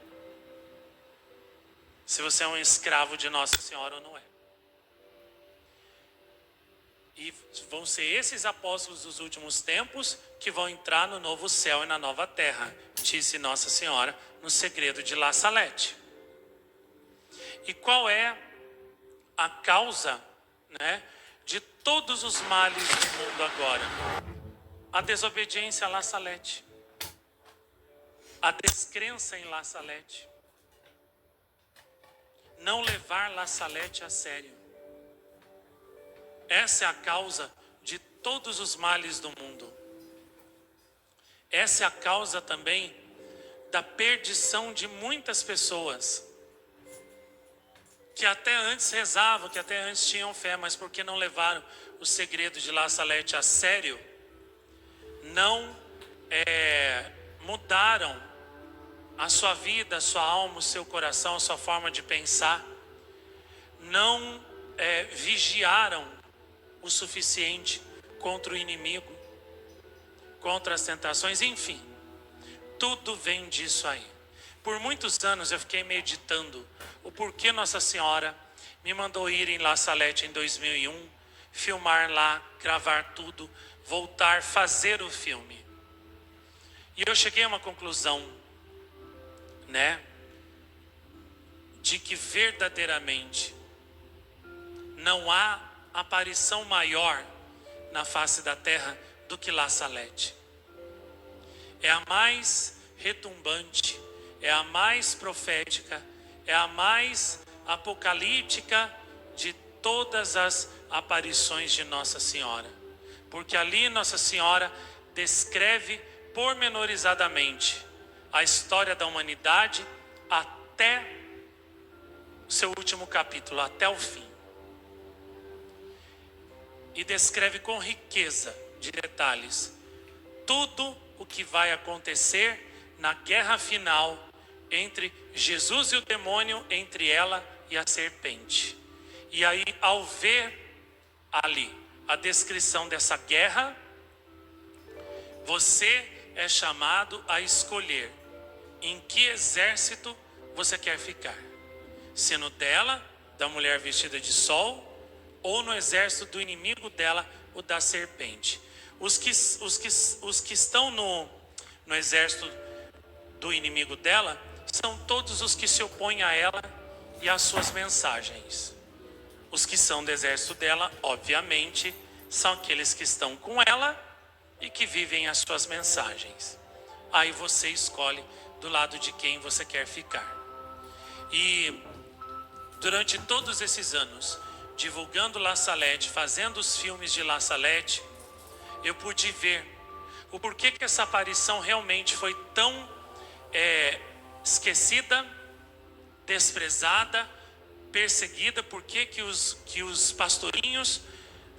Se você é um escravo de Nossa Senhora ou não é. E vão ser esses apóstolos dos últimos tempos que vão entrar no novo céu e na nova terra, disse Nossa Senhora no segredo de La Salete. E qual é a causa, né, de todos os males do mundo agora? A desobediência a La Salete, a descrença em La Salete, não levar La Salete a sério. Essa é a causa de todos os males do mundo. Essa é a causa também da perdição de muitas pessoas que até antes rezavam, que até antes tinham fé, mas porque não levaram o segredo de La Salete a sério, não mudaram a sua vida, a sua alma, o seu coração, a sua forma de pensar, não vigiaram o suficiente contra o inimigo, contra as tentações, enfim. Tudo vem disso aí. Por muitos anos eu fiquei meditando o porquê Nossa Senhora me mandou ir em La Salette em 2001, filmar lá, gravar tudo, voltar, fazer o filme. E eu cheguei a uma conclusão, né, de que verdadeiramente não há aparição maior na face da terra do que La Salette. É a mais retumbante, é a mais profética, é a mais apocalíptica de todas as aparições de Nossa Senhora. Porque ali Nossa Senhora descreve pormenorizadamente a história da humanidade até o seu último capítulo, até o fim. E descreve com riqueza de detalhes tudo o que vai acontecer na guerra final entre Jesus e o demônio, entre ela e a serpente. E aí, ao ver ali a descrição dessa guerra, você é chamado a escolher em que exército você quer ficar. Se no dela, da mulher vestida de sol, ou no exército do inimigo dela, o da serpente. Os que estão no exército do inimigo dela são todos os que se opõem a ela e às suas mensagens. Os que são do exército dela, obviamente, são aqueles que estão com ela e que vivem as suas mensagens. Aí você escolhe do lado de quem você quer ficar. E durante todos esses anos, divulgando La Salette, fazendo os filmes de La Salette, eu pude ver o porquê que essa aparição realmente foi tão esquecida, desprezada, perseguida. Por que os pastorinhos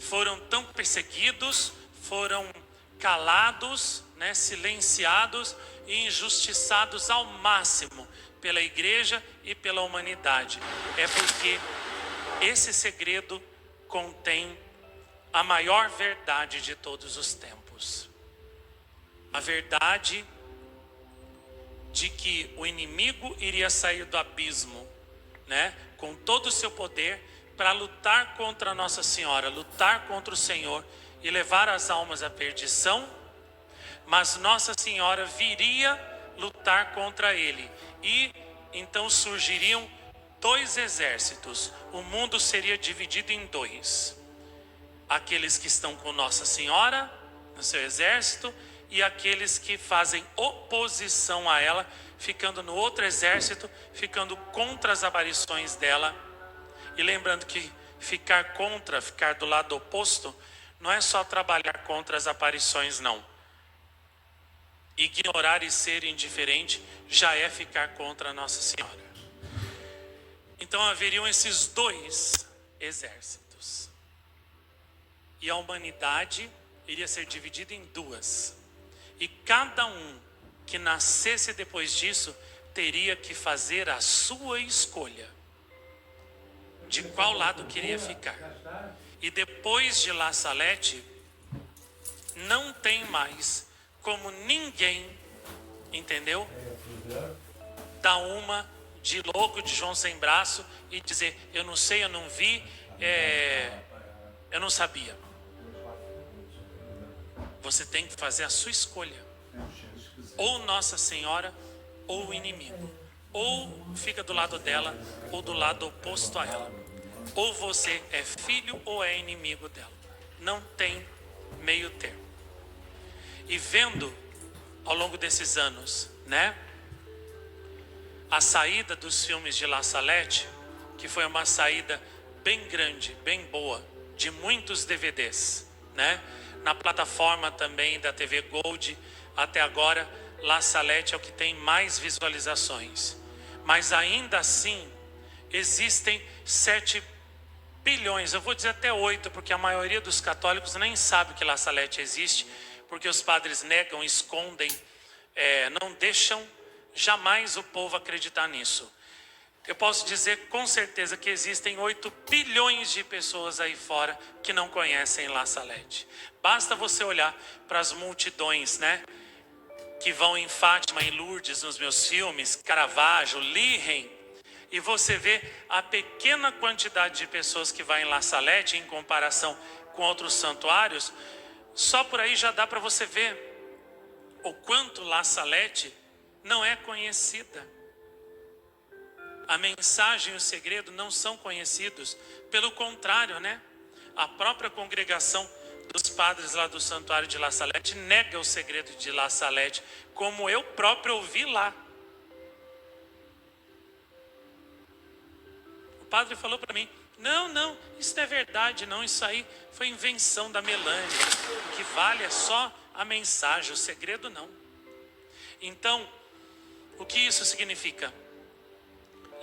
foram tão perseguidos, foram calados, né, silenciados e injustiçados ao máximo pela igreja e pela humanidade? É porque esse segredo contém a maior verdade de todos os tempos. A verdade de que o inimigo iria sair do abismo, né, com todo o seu poder, para lutar contra Nossa Senhora, lutar contra o Senhor e levar as almas à perdição. Mas Nossa Senhora viria lutar contra ele, e então surgiriam dois exércitos. O mundo seria dividido em dois: aqueles que estão com Nossa Senhora no seu exército e aqueles que fazem oposição a ela, ficando no outro exército, ficando contra as aparições dela. E lembrando que ficar do lado oposto, não é só trabalhar contra as aparições, não. Ignorar e ser indiferente já é ficar contra Nossa Senhora. Então haveriam esses dois exércitos. E a humanidade iria ser dividida em duas. E cada um que nascesse depois disso teria que fazer a sua escolha de qual lado queria ficar. E depois de La Salette, não tem mais como ninguém, entendeu? Dar uma de louco, de João sem braço e dizer: eu não sei, eu não vi, eu não sabia. Você tem que fazer a sua escolha. Ou Nossa Senhora, ou o inimigo. Ou fica do lado dela, ou do lado oposto a ela. Ou você é filho ou é inimigo dela. Não tem meio termo. E vendo ao longo desses anos, né, a saída dos filmes de La Salette, que foi uma saída bem grande, bem boa, de muitos DVDs, né? Na plataforma também da TV Gold, até agora, La Salette é o que tem mais visualizações. Mas ainda assim, existem 7 bilhões, eu vou dizer até 8, porque a maioria dos católicos nem sabe que La Salette existe, porque os padres negam, escondem, não deixam jamais o povo acreditar nisso. Eu posso dizer com certeza que existem 8 bilhões de pessoas aí fora que não conhecem La Salette. Basta você olhar para as multidões, né, que vão em Fátima e Lourdes nos meus filmes, Caravaggio, Liren, e você vê a pequena quantidade de pessoas que vai em La Salette em comparação com outros santuários, só por aí já dá para você ver o quanto La Salette não é conhecida. A mensagem e o segredo não são conhecidos, pelo contrário, né? A própria congregação dos padres lá do santuário de La Salette nega o segredo de La Salette, como eu próprio ouvi lá. O padre falou para mim: não, isso não é verdade, não, isso aí foi invenção da Melânia. O que vale é só a mensagem, o segredo não. Então, o que isso significa?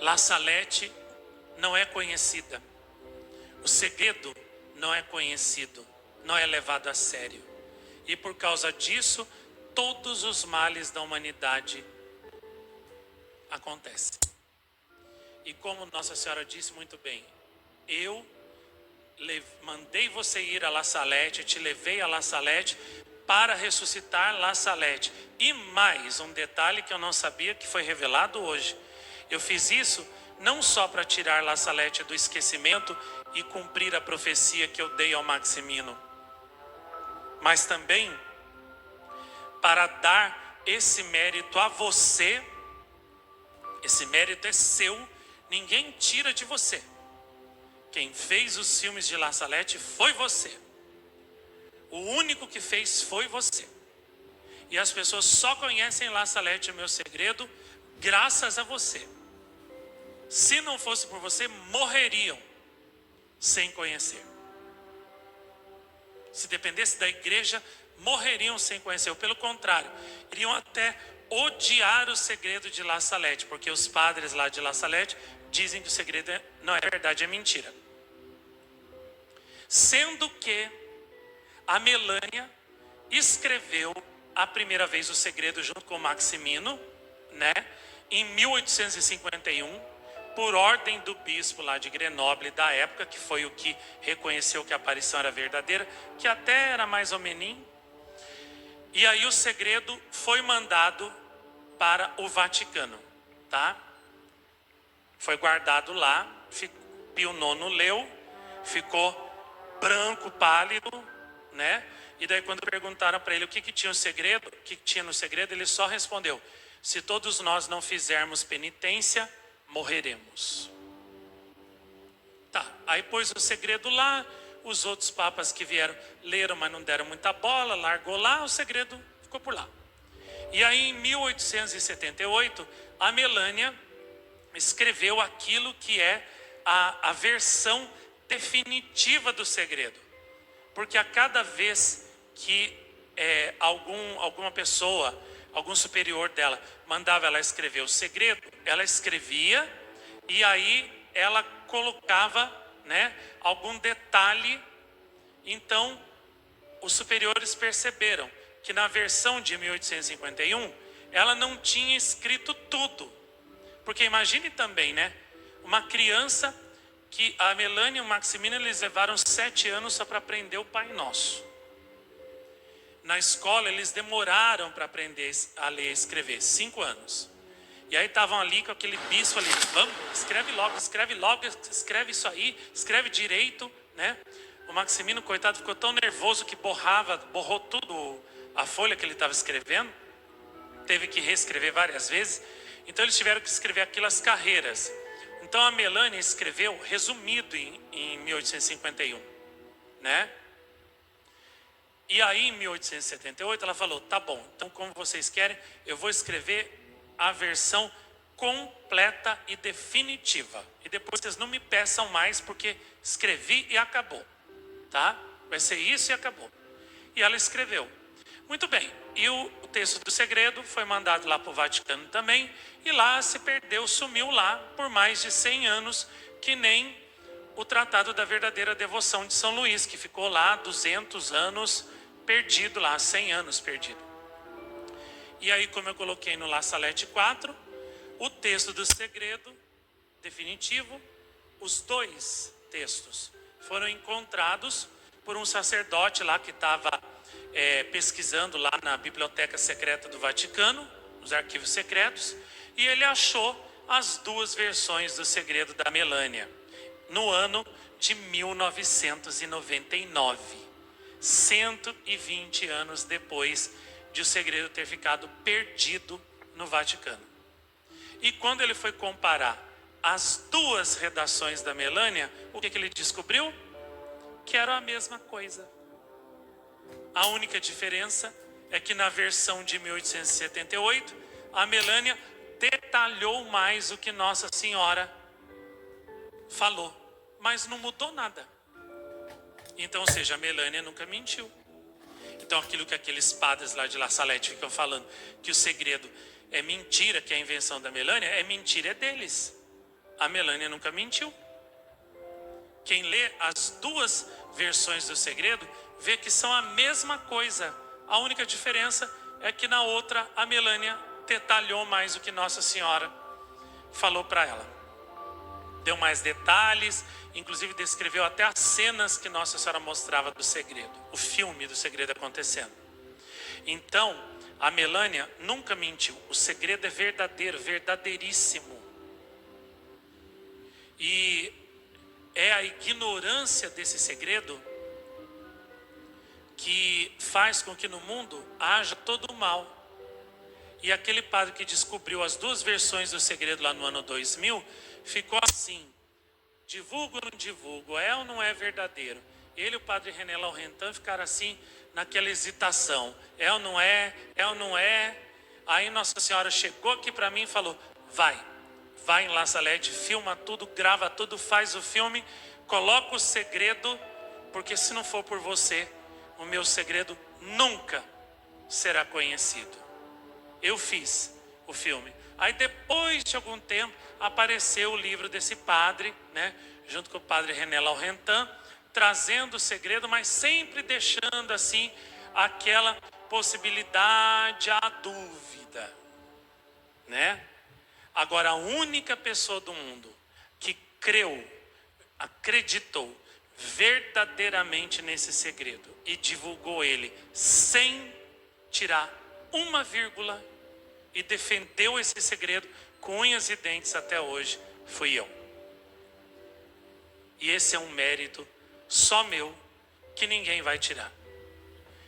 La Salette não é conhecida. O segredo não é conhecido, não é levado a sério. E por causa disso, todos os males da humanidade acontecem. E como Nossa Senhora disse muito bem, eu mandei você ir a La Salette, te levei a La Salette para ressuscitar La Salette. E mais um detalhe que eu não sabia, que foi revelado hoje. Eu fiz isso não só para tirar La Salette do esquecimento e cumprir a profecia que eu dei ao Maximino, mas também para dar esse mérito a você. Esse mérito é seu, ninguém tira de você. Quem fez os filmes de La Salette foi você. O único que fez foi você. E as pessoas só conhecem La Salette, o meu segredo, graças a você. Se não fosse por você, morreriam sem conhecer. Se dependesse da igreja, morreriam sem conhecer. Ou pelo contrário, iriam até odiar o segredo de La Salette, porque os padres lá de La Salette dizem que o segredo não é verdade, é mentira. Sendo que a Melânia escreveu a primeira vez o segredo junto com o Maximino, né, em 1851, por ordem do bispo lá de Grenoble da época, que foi o que reconheceu que a aparição era verdadeira, que até era mais ou menos. E aí o segredo foi mandado para o Vaticano, tá? Foi guardado lá, Pio IX leu, ficou branco, pálido, né? E daí quando perguntaram para ele o que tinha o segredo, o que tinha no segredo, ele só respondeu: se todos nós não fizermos penitência, morreremos. Tá, aí pôs o segredo lá, os outros papas que vieram leram, mas não deram muita bola, largou lá, o segredo ficou por lá. E aí em 1878, a Melânia escreveu aquilo que é a versão definitiva do segredo. Porque a cada vez que alguma pessoa, algum superior dela, mandava ela escrever o segredo, ela escrevia e aí ela colocava, né, algum detalhe. Então, os superiores perceberam que na versão de 1851, ela não tinha escrito tudo. Porque imagine também, né, uma criança que a Melânia e o Maximino, eles levaram 7 anos só para aprender o Pai Nosso. Na escola, eles demoraram para aprender a ler e escrever, 5 anos. E aí estavam ali com aquele bispo ali: vamos, escreve logo, escreve isso aí, escreve direito, né? O Maximino, coitado, ficou tão nervoso que borrou tudo, a folha que ele estava escrevendo. Teve que reescrever várias vezes. Então eles tiveram que escrever aquilo às carreiras. Então a Melânia escreveu resumido em 1851, né? E aí em 1878 ela falou: tá bom, então como vocês querem, eu vou escrever a versão completa e definitiva. E depois vocês não me peçam mais, porque escrevi e acabou, tá? Vai ser isso e acabou. E ela escreveu. Muito bem, e o texto do segredo foi mandado lá para o Vaticano também, e lá se perdeu, sumiu lá por mais de 100 anos, que nem o Tratado da Verdadeira Devoção de São Luís, que ficou lá 200 anos perdido lá, 100 anos perdido. E aí, como eu coloquei no La Salette 4, o texto do segredo definitivo, os 2 textos foram encontrados por um sacerdote lá que estava pesquisando lá na Biblioteca Secreta do Vaticano, nos arquivos secretos, e ele achou as duas versões do segredo da Melânia, no ano de 1999, 120 anos depois de o segredo ter ficado perdido no Vaticano. E quando ele foi comparar as duas redações da Melânia, o que ele descobriu? Que era a mesma coisa. A única diferença é que na versão de 1878, a Melânia detalhou mais o que Nossa Senhora falou, mas não mudou nada. Então, ou seja, a Melânia nunca mentiu. Então, aquilo que aqueles padres lá de La Salette ficam falando, que o segredo é mentira, que é a invenção da Melânia, é mentira, é deles. A Melânia nunca mentiu. Quem lê as duas versões do segredo, vê que são a mesma coisa. A única diferença é que na outra, a Melânia detalhou mais o que Nossa Senhora falou para ela. Deu mais detalhes, inclusive descreveu até as cenas que Nossa Senhora mostrava do segredo, o filme do segredo acontecendo. Então, a Melânia nunca mentiu. O segredo é verdadeiro, verdadeiríssimo. E é a ignorância desse segredo que faz com que no mundo haja todo o mal. E aquele padre que descobriu as duas versões do segredo lá no ano 2000, ficou assim: divulgo ou não divulgo, é ou não é verdadeiro? Ele e o padre René Laurentin ficaram assim, naquela hesitação, é ou não é, é ou não é? Aí Nossa Senhora chegou aqui para mim e falou: vai em La Salette, filma tudo, grava tudo, faz o filme, coloca o segredo, porque se não for por você, o meu segredo nunca será conhecido. Eu fiz o filme. Aí depois de algum tempo apareceu o livro desse padre, né, junto com o padre René Laurentin, trazendo o segredo, mas sempre deixando assim aquela possibilidade, a dúvida, né? Agora, a única pessoa do mundo que creu, acreditou verdadeiramente nesse segredo e divulgou ele sem tirar uma vírgula e defendeu esse segredo com unhas e dentes até hoje, fui eu. E esse é um mérito só meu, que ninguém vai tirar.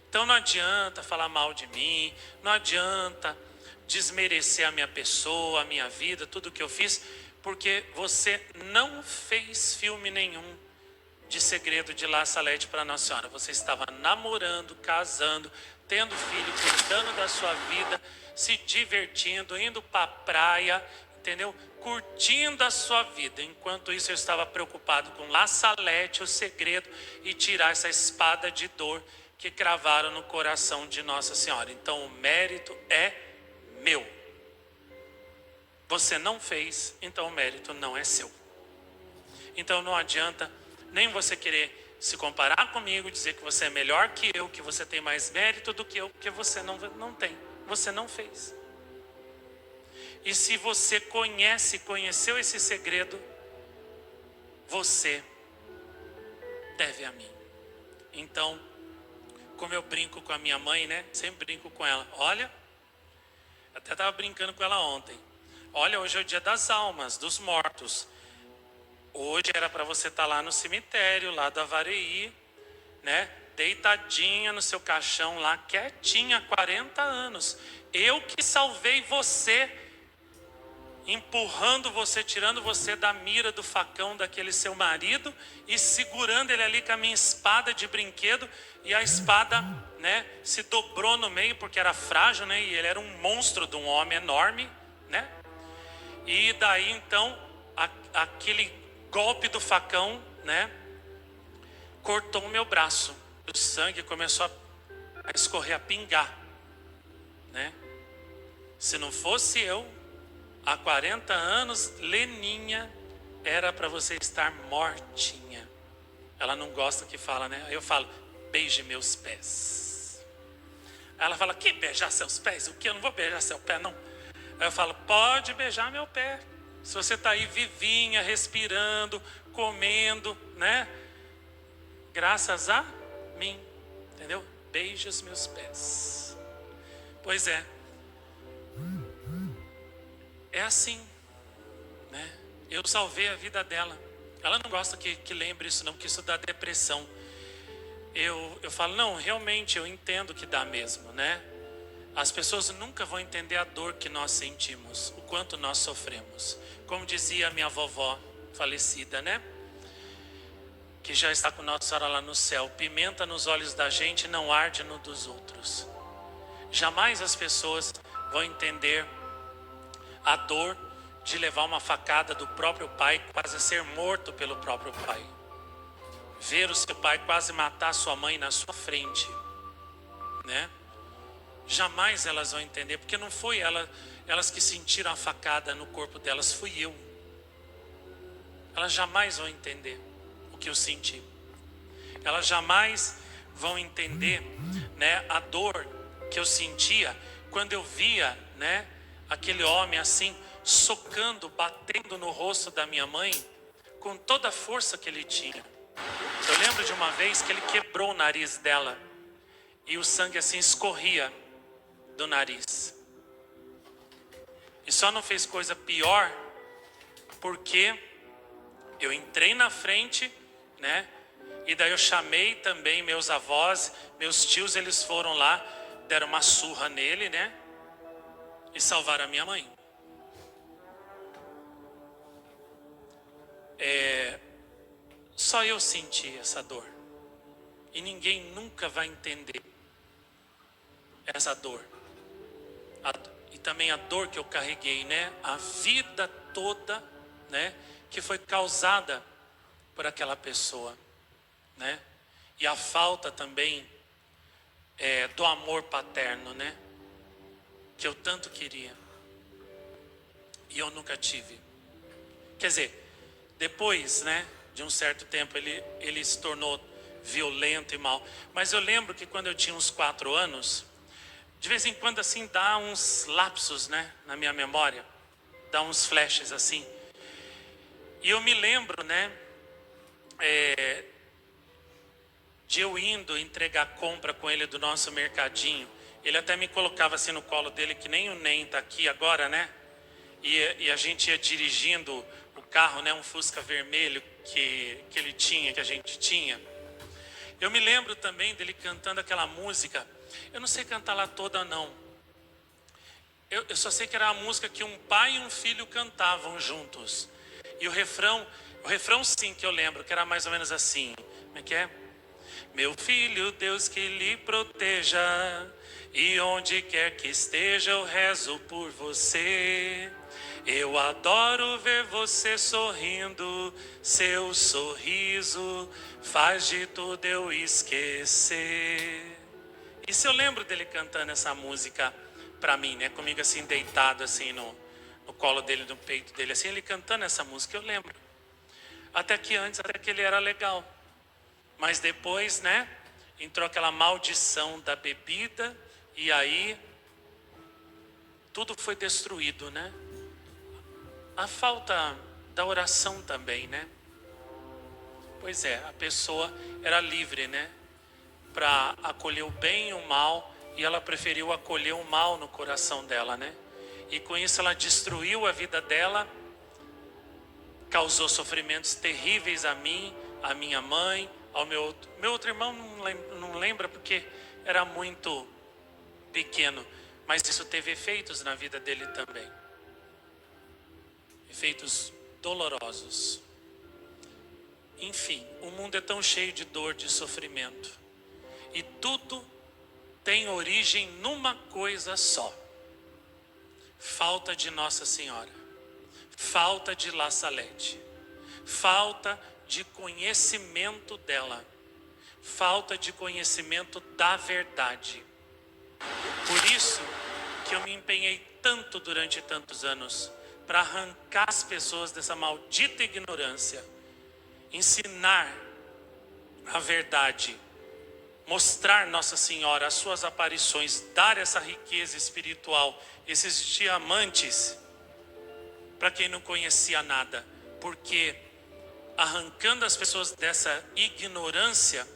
Então não adianta falar mal de mim, não adianta desmerecer a minha pessoa, a minha vida, tudo que eu fiz, porque você não fez filme nenhum de segredo de La Salette para Nossa Senhora. Você estava namorando, casando, tendo filho, cuidando da sua vida, se divertindo, indo para a praia, entendeu? Curtindo a sua vida. Enquanto isso eu estava preocupado com La Salette, o segredo, e tirar essa espada de dor que cravaram no coração de Nossa Senhora. Então o mérito é meu. Você não fez, então o mérito não é seu. Então não adianta nem você querer se comparar comigo, dizer que você é melhor que eu, que você tem mais mérito do que eu, porque você não tem. Você não fez. E se você conheceu esse segredo, você deve a mim. Então, como eu brinco com a minha mãe, né? Sempre brinco com ela. Olha, até estava brincando com ela ontem. Olha, hoje é o dia das almas, dos mortos. Hoje era para você estar lá no cemitério, lá da Avareí, né? Deitadinha no seu caixão lá, quietinha, há 40 anos. Eu que salvei você, empurrando você, tirando você da mira do facão daquele seu marido e segurando ele ali com a minha espada de brinquedo, e a espada, né, se dobrou no meio porque era frágil, né, e ele era um monstro de um homem enorme, né? E daí então aquele golpe do facão, né, cortou o meu braço. O sangue começou a escorrer, a pingar, né? Se não fosse eu, há 40 anos, Leninha, era para você estar mortinha. Ela não gosta que fala, né? Aí eu falo: beije meus pés. Aí ela fala: que beijar seus pés? O que? Eu não vou beijar seu pé, não. Aí eu falo: pode beijar meu pé. Se você está aí vivinha, respirando, comendo, né? Graças a mim, entendeu? beije os meus pés. Pois é. É assim, né? Eu salvei a vida dela. Ela não gosta que lembre isso não, porque isso dá depressão. Eu falo, não, realmente eu entendo que dá mesmo, né? As pessoas nunca vão entender a dor que nós sentimos, o quanto nós sofremos. Como dizia a minha vovó falecida, né? Que já está com Nossa Senhora lá no céu. Pimenta nos olhos da gente não arde no dos outros. Jamais as pessoas vão entender a dor de levar uma facada do próprio pai, quase ser morto pelo próprio pai. Ver o seu pai quase matar sua mãe na sua frente, né? Jamais elas vão entender, porque não foi elas que sentiram a facada no corpo delas, fui eu. Elas jamais vão entender o que eu senti. Elas jamais vão entender, né, a dor que eu sentia quando eu via, né, aquele homem assim, socando, batendo no rosto da minha mãe, com toda a força que ele tinha. Eu lembro de uma vez que ele quebrou o nariz dela, e o sangue assim escorria do nariz. E só não fez coisa pior, porque eu entrei na frente, né, e daí eu chamei também meus avós, meus tios, eles foram lá, deram uma surra nele, né, e salvaram a minha mãe. Só eu senti essa dor. E ninguém nunca vai entender essa dor. E também a dor que eu carreguei, né? A vida toda, né? Que foi causada por aquela pessoa, né? E a falta também do amor paterno, né? Que eu tanto queria. E eu nunca tive. Quer dizer, depois, né, de um certo tempo, ele se tornou violento e mal. Mas eu lembro que quando eu tinha uns 4 anos, de vez em quando assim dá uns lapsos, né, na minha memória, dá uns flashes assim. E eu me lembro, né, de eu indo entregar compra com ele do nosso mercadinho. Ele até me colocava assim no colo dele, que nem o Nem tá aqui agora, né? E a gente ia dirigindo o carro, né, um Fusca vermelho que ele tinha, que a gente tinha. Eu me lembro também dele cantando aquela música. Eu não sei cantar lá toda não. Eu só sei que era a música que um pai e um filho cantavam juntos. E o refrão sim que eu lembro, que era mais ou menos assim. Como é que é? Meu filho, Deus que lhe proteja, e onde quer que esteja eu rezo por você. Eu adoro ver você sorrindo, seu sorriso faz de tudo eu esquecer. Isso eu lembro dele cantando essa música pra mim, né? Comigo assim, deitado assim no colo dele, no peito dele, assim, ele cantando essa música, eu lembro. Até que ele era legal. Mas depois, né? Entrou aquela maldição da bebida e aí tudo foi destruído, né? A falta da oração também, né? Pois é, a pessoa era livre, né? Para acolher o bem e o mal, e ela preferiu acolher o mal no coração dela, né? E com isso ela destruiu a vida dela, causou sofrimentos terríveis a mim, a minha mãe, ao meu outro irmão, não lembra porque era muito pequeno, mas isso teve efeitos na vida dele também. Efeitos dolorosos. Enfim, o mundo é tão cheio de dor, de sofrimento. E tudo tem origem numa coisa só: falta de Nossa Senhora, falta de La Salete, falta de conhecimento dela, falta de conhecimento da verdade. Por isso que eu me empenhei tanto durante tantos anos para arrancar as pessoas dessa maldita ignorância, ensinar a verdade, mostrar Nossa Senhora, as suas aparições, dar essa riqueza espiritual, esses diamantes para quem não conhecia nada, porque arrancando as pessoas dessa ignorância,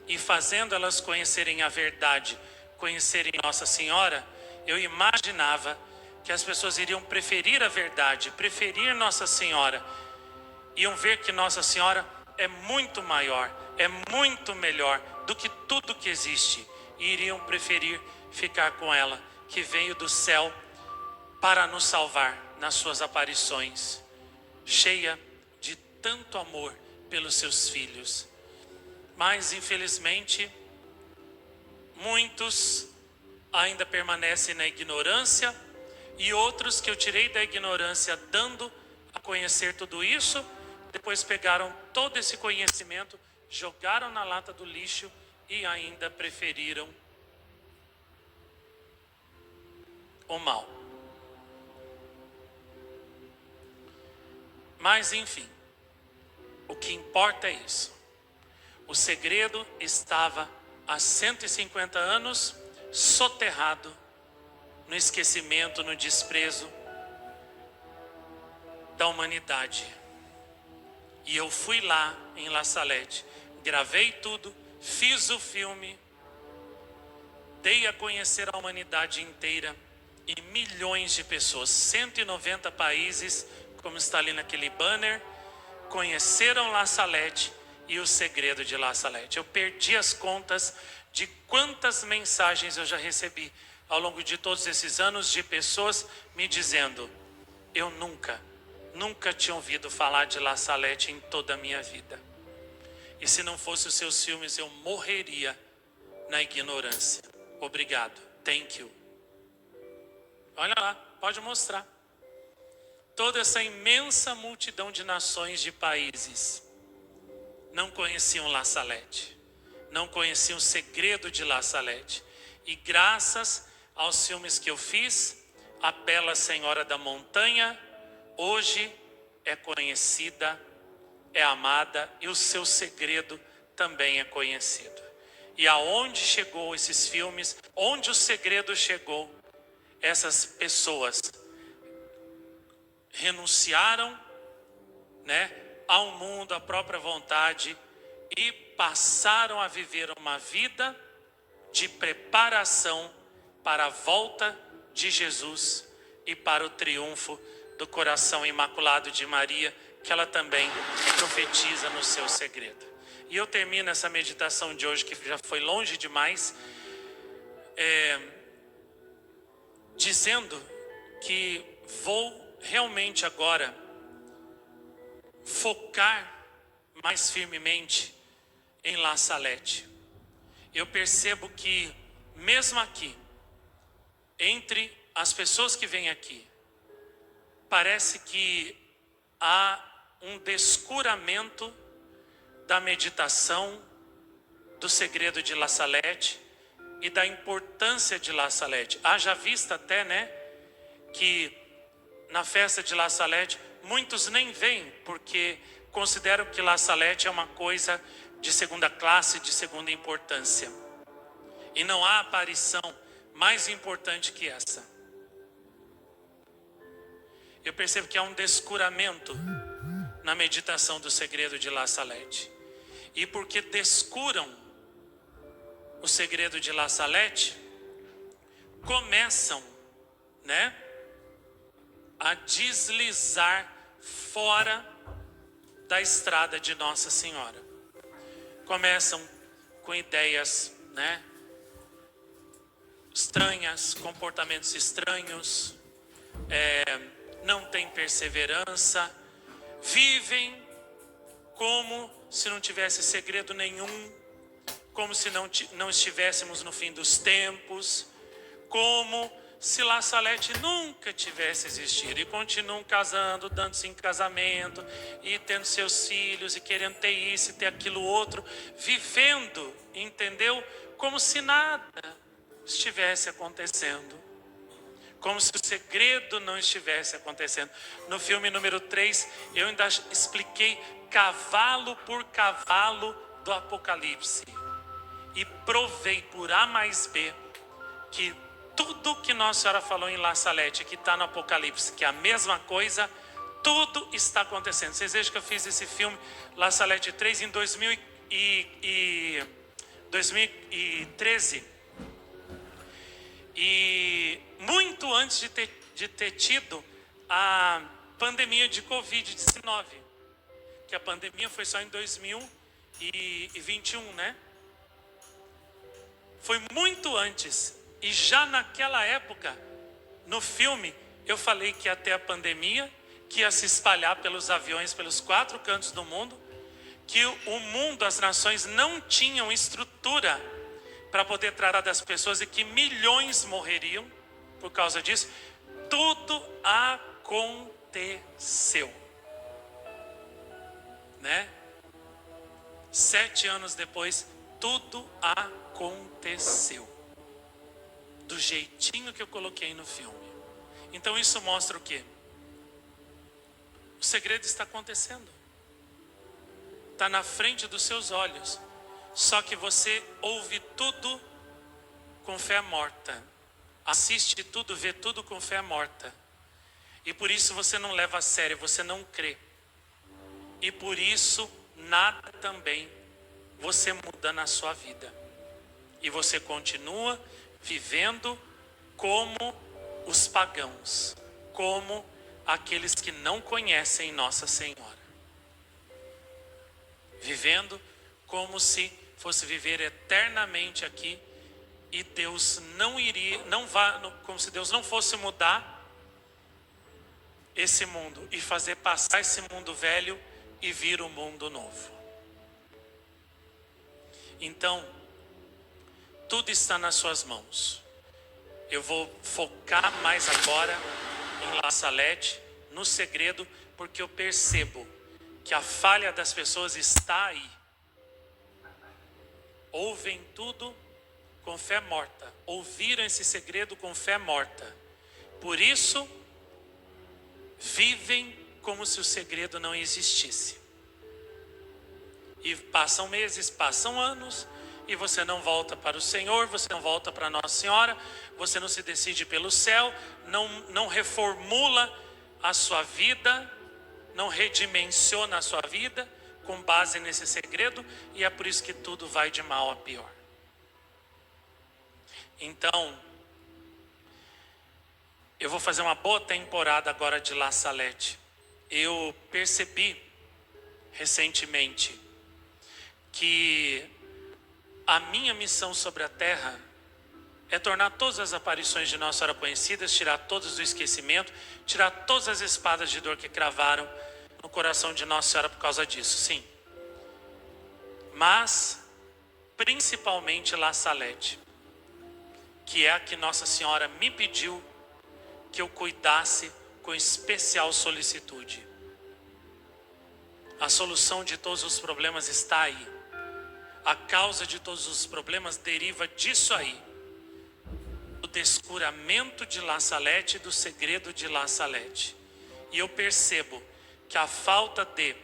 e fazendo elas conhecerem a verdade, conhecerem Nossa Senhora, eu imaginava que as pessoas iriam preferir a verdade, preferir Nossa Senhora, iam ver que Nossa Senhora é muito maior, é muito melhor do que tudo que existe, e iriam preferir ficar com ela, que veio do céu para nos salvar nas suas aparições, cheia de tanto amor pelos seus filhos. Mas infelizmente muitos ainda permanecem na ignorância, e outros que eu tirei da ignorância dando a conhecer tudo isso, depois pegaram todo esse conhecimento, jogaram na lata do lixo e ainda preferiram o mal. Mas enfim, o que importa é isso. O segredo estava há 150 anos soterrado no esquecimento, no desprezo da humanidade. E eu fui lá em La Salette, gravei tudo, fiz o filme, dei a conhecer a humanidade inteira, e milhões de pessoas, 190 países, como está ali naquele banner, conheceram La Salette e o segredo de La Salette. Eu perdi as contas de quantas mensagens eu já recebi ao longo de todos esses anos, de pessoas me dizendo: eu nunca tinha ouvido falar de La Salette em toda a minha vida, e se não fosse os seus filmes eu morreria na ignorância. Obrigado, thank you. Olha lá, pode mostrar. Toda essa imensa multidão de nações, de países, não conheciam La Salette, não conheciam o segredo de La Salette. E graças aos filmes que eu fiz, a Bela Senhora da Montanha hoje é conhecida, é amada, e o seu segredo também é conhecido. E aonde chegou esses filmes, onde o segredo chegou, essas pessoas renunciaram, ao mundo, à própria vontade, e passaram a viver uma vida de preparação para a volta de Jesus e para o triunfo do coração imaculado de Maria, que ela também profetiza no seu segredo. E eu termino essa meditação de hoje, que já foi longe demais, dizendo que vou realmente agora focar mais firmemente em La Salette. Eu percebo que mesmo aqui, entre as pessoas que vêm aqui, parece que há um descuramento da meditação, do segredo de La Salette e da importância de La Salette. Haja vista até, que na festa de La Salette muitos nem vêm, porque consideram que La Salette é uma coisa de segunda classe, de segunda importância. E não há aparição mais importante que essa. Eu percebo que há um descuramento na meditação do segredo de La Salette. E porque descuram o segredo de La Salette, começam, a deslizar fora da estrada de Nossa Senhora. Começam com ideias, estranhas, comportamentos estranhos, não tem perseverança, vivem como se não tivesse segredo nenhum, como se não estivéssemos no fim dos tempos, como se La Salette nunca tivesse existido, e continuam casando, dando-se em casamento, e tendo seus filhos, e querendo ter isso e ter aquilo outro, vivendo, entendeu? Como se nada estivesse acontecendo, como se o segredo não estivesse acontecendo. No filme número 3, eu ainda expliquei cavalo por cavalo do Apocalipse, e provei por A mais B que tudo que Nossa Senhora falou em La Salette, que está no Apocalipse, que é a mesma coisa, tudo está acontecendo. Vocês vejam que eu fiz esse filme La Salette 3 em 2013. E muito antes de ter tido a pandemia de Covid-19. Que a pandemia foi só em 2021, né? Foi muito antes. E já naquela época, no filme, eu falei que ia ter a pandemia, que ia se espalhar pelos aviões, pelos 4 cantos do mundo, que o mundo, as nações não tinham estrutura para poder tratar das pessoas e que milhões morreriam por causa disso. Tudo aconteceu, né? 7 anos depois, tudo aconteceu do jeitinho que eu coloquei no filme. Então isso mostra o quê? O segredo está acontecendo. Está na frente dos seus olhos. Só que você ouve tudo com fé morta. Assiste tudo, vê tudo com fé morta. E por isso você não leva a sério, você não crê. E por isso nada também você muda na sua vida. E você continua vivendo como os pagãos, como aqueles que não conhecem Nossa Senhora. Vivendo como se fosse viver eternamente aqui e Deus como se Deus não fosse mudar esse mundo e fazer passar esse mundo velho e vir um mundo novo. Então, tudo está nas suas mãos. Eu vou focar mais agora em La Salette, no segredo, porque eu percebo que a falha das pessoas está aí. Ouvem tudo com fé morta. Ouviram esse segredo com fé morta. Por isso, vivem como se o segredo não existisse. E passam meses, passam anos, e você não volta para o Senhor, você não volta para Nossa Senhora, você não se decide pelo céu, não reformula a sua vida, não redimensiona a sua vida com base nesse segredo, e é por isso que tudo vai de mal a pior. Então, eu vou fazer uma boa temporada agora de La Salette. Eu percebi recentemente que a minha missão sobre a terra é tornar todas as aparições de Nossa Senhora conhecidas, tirar todas do esquecimento, tirar todas as espadas de dor que cravaram no coração de Nossa Senhora por causa disso, sim. Mas, principalmente La Salette, que é a que Nossa Senhora me pediu que eu cuidasse com especial solicitude. A solução de todos os problemas está aí. A causa de todos os problemas deriva disso aí. Do descuramento de La Salette e do segredo de La Salette. E eu percebo que a falta de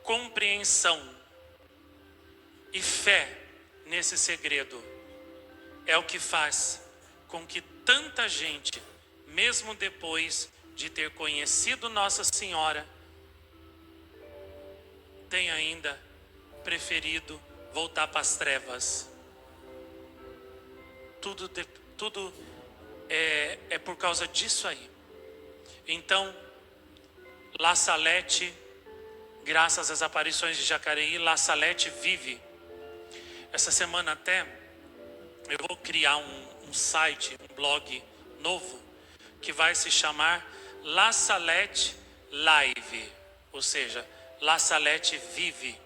compreensão e fé nesse segredo é o que faz com que tanta gente, mesmo depois de ter conhecido Nossa Senhora, tenha ainda preferido voltar para as trevas. Tudo é por causa disso aí. Então, La Salette, graças às aparições de Jacareí, La Salette vive. Essa semana até eu vou criar um site, um blog novo, que vai se chamar La Salette Live, ou seja, La Salette vive.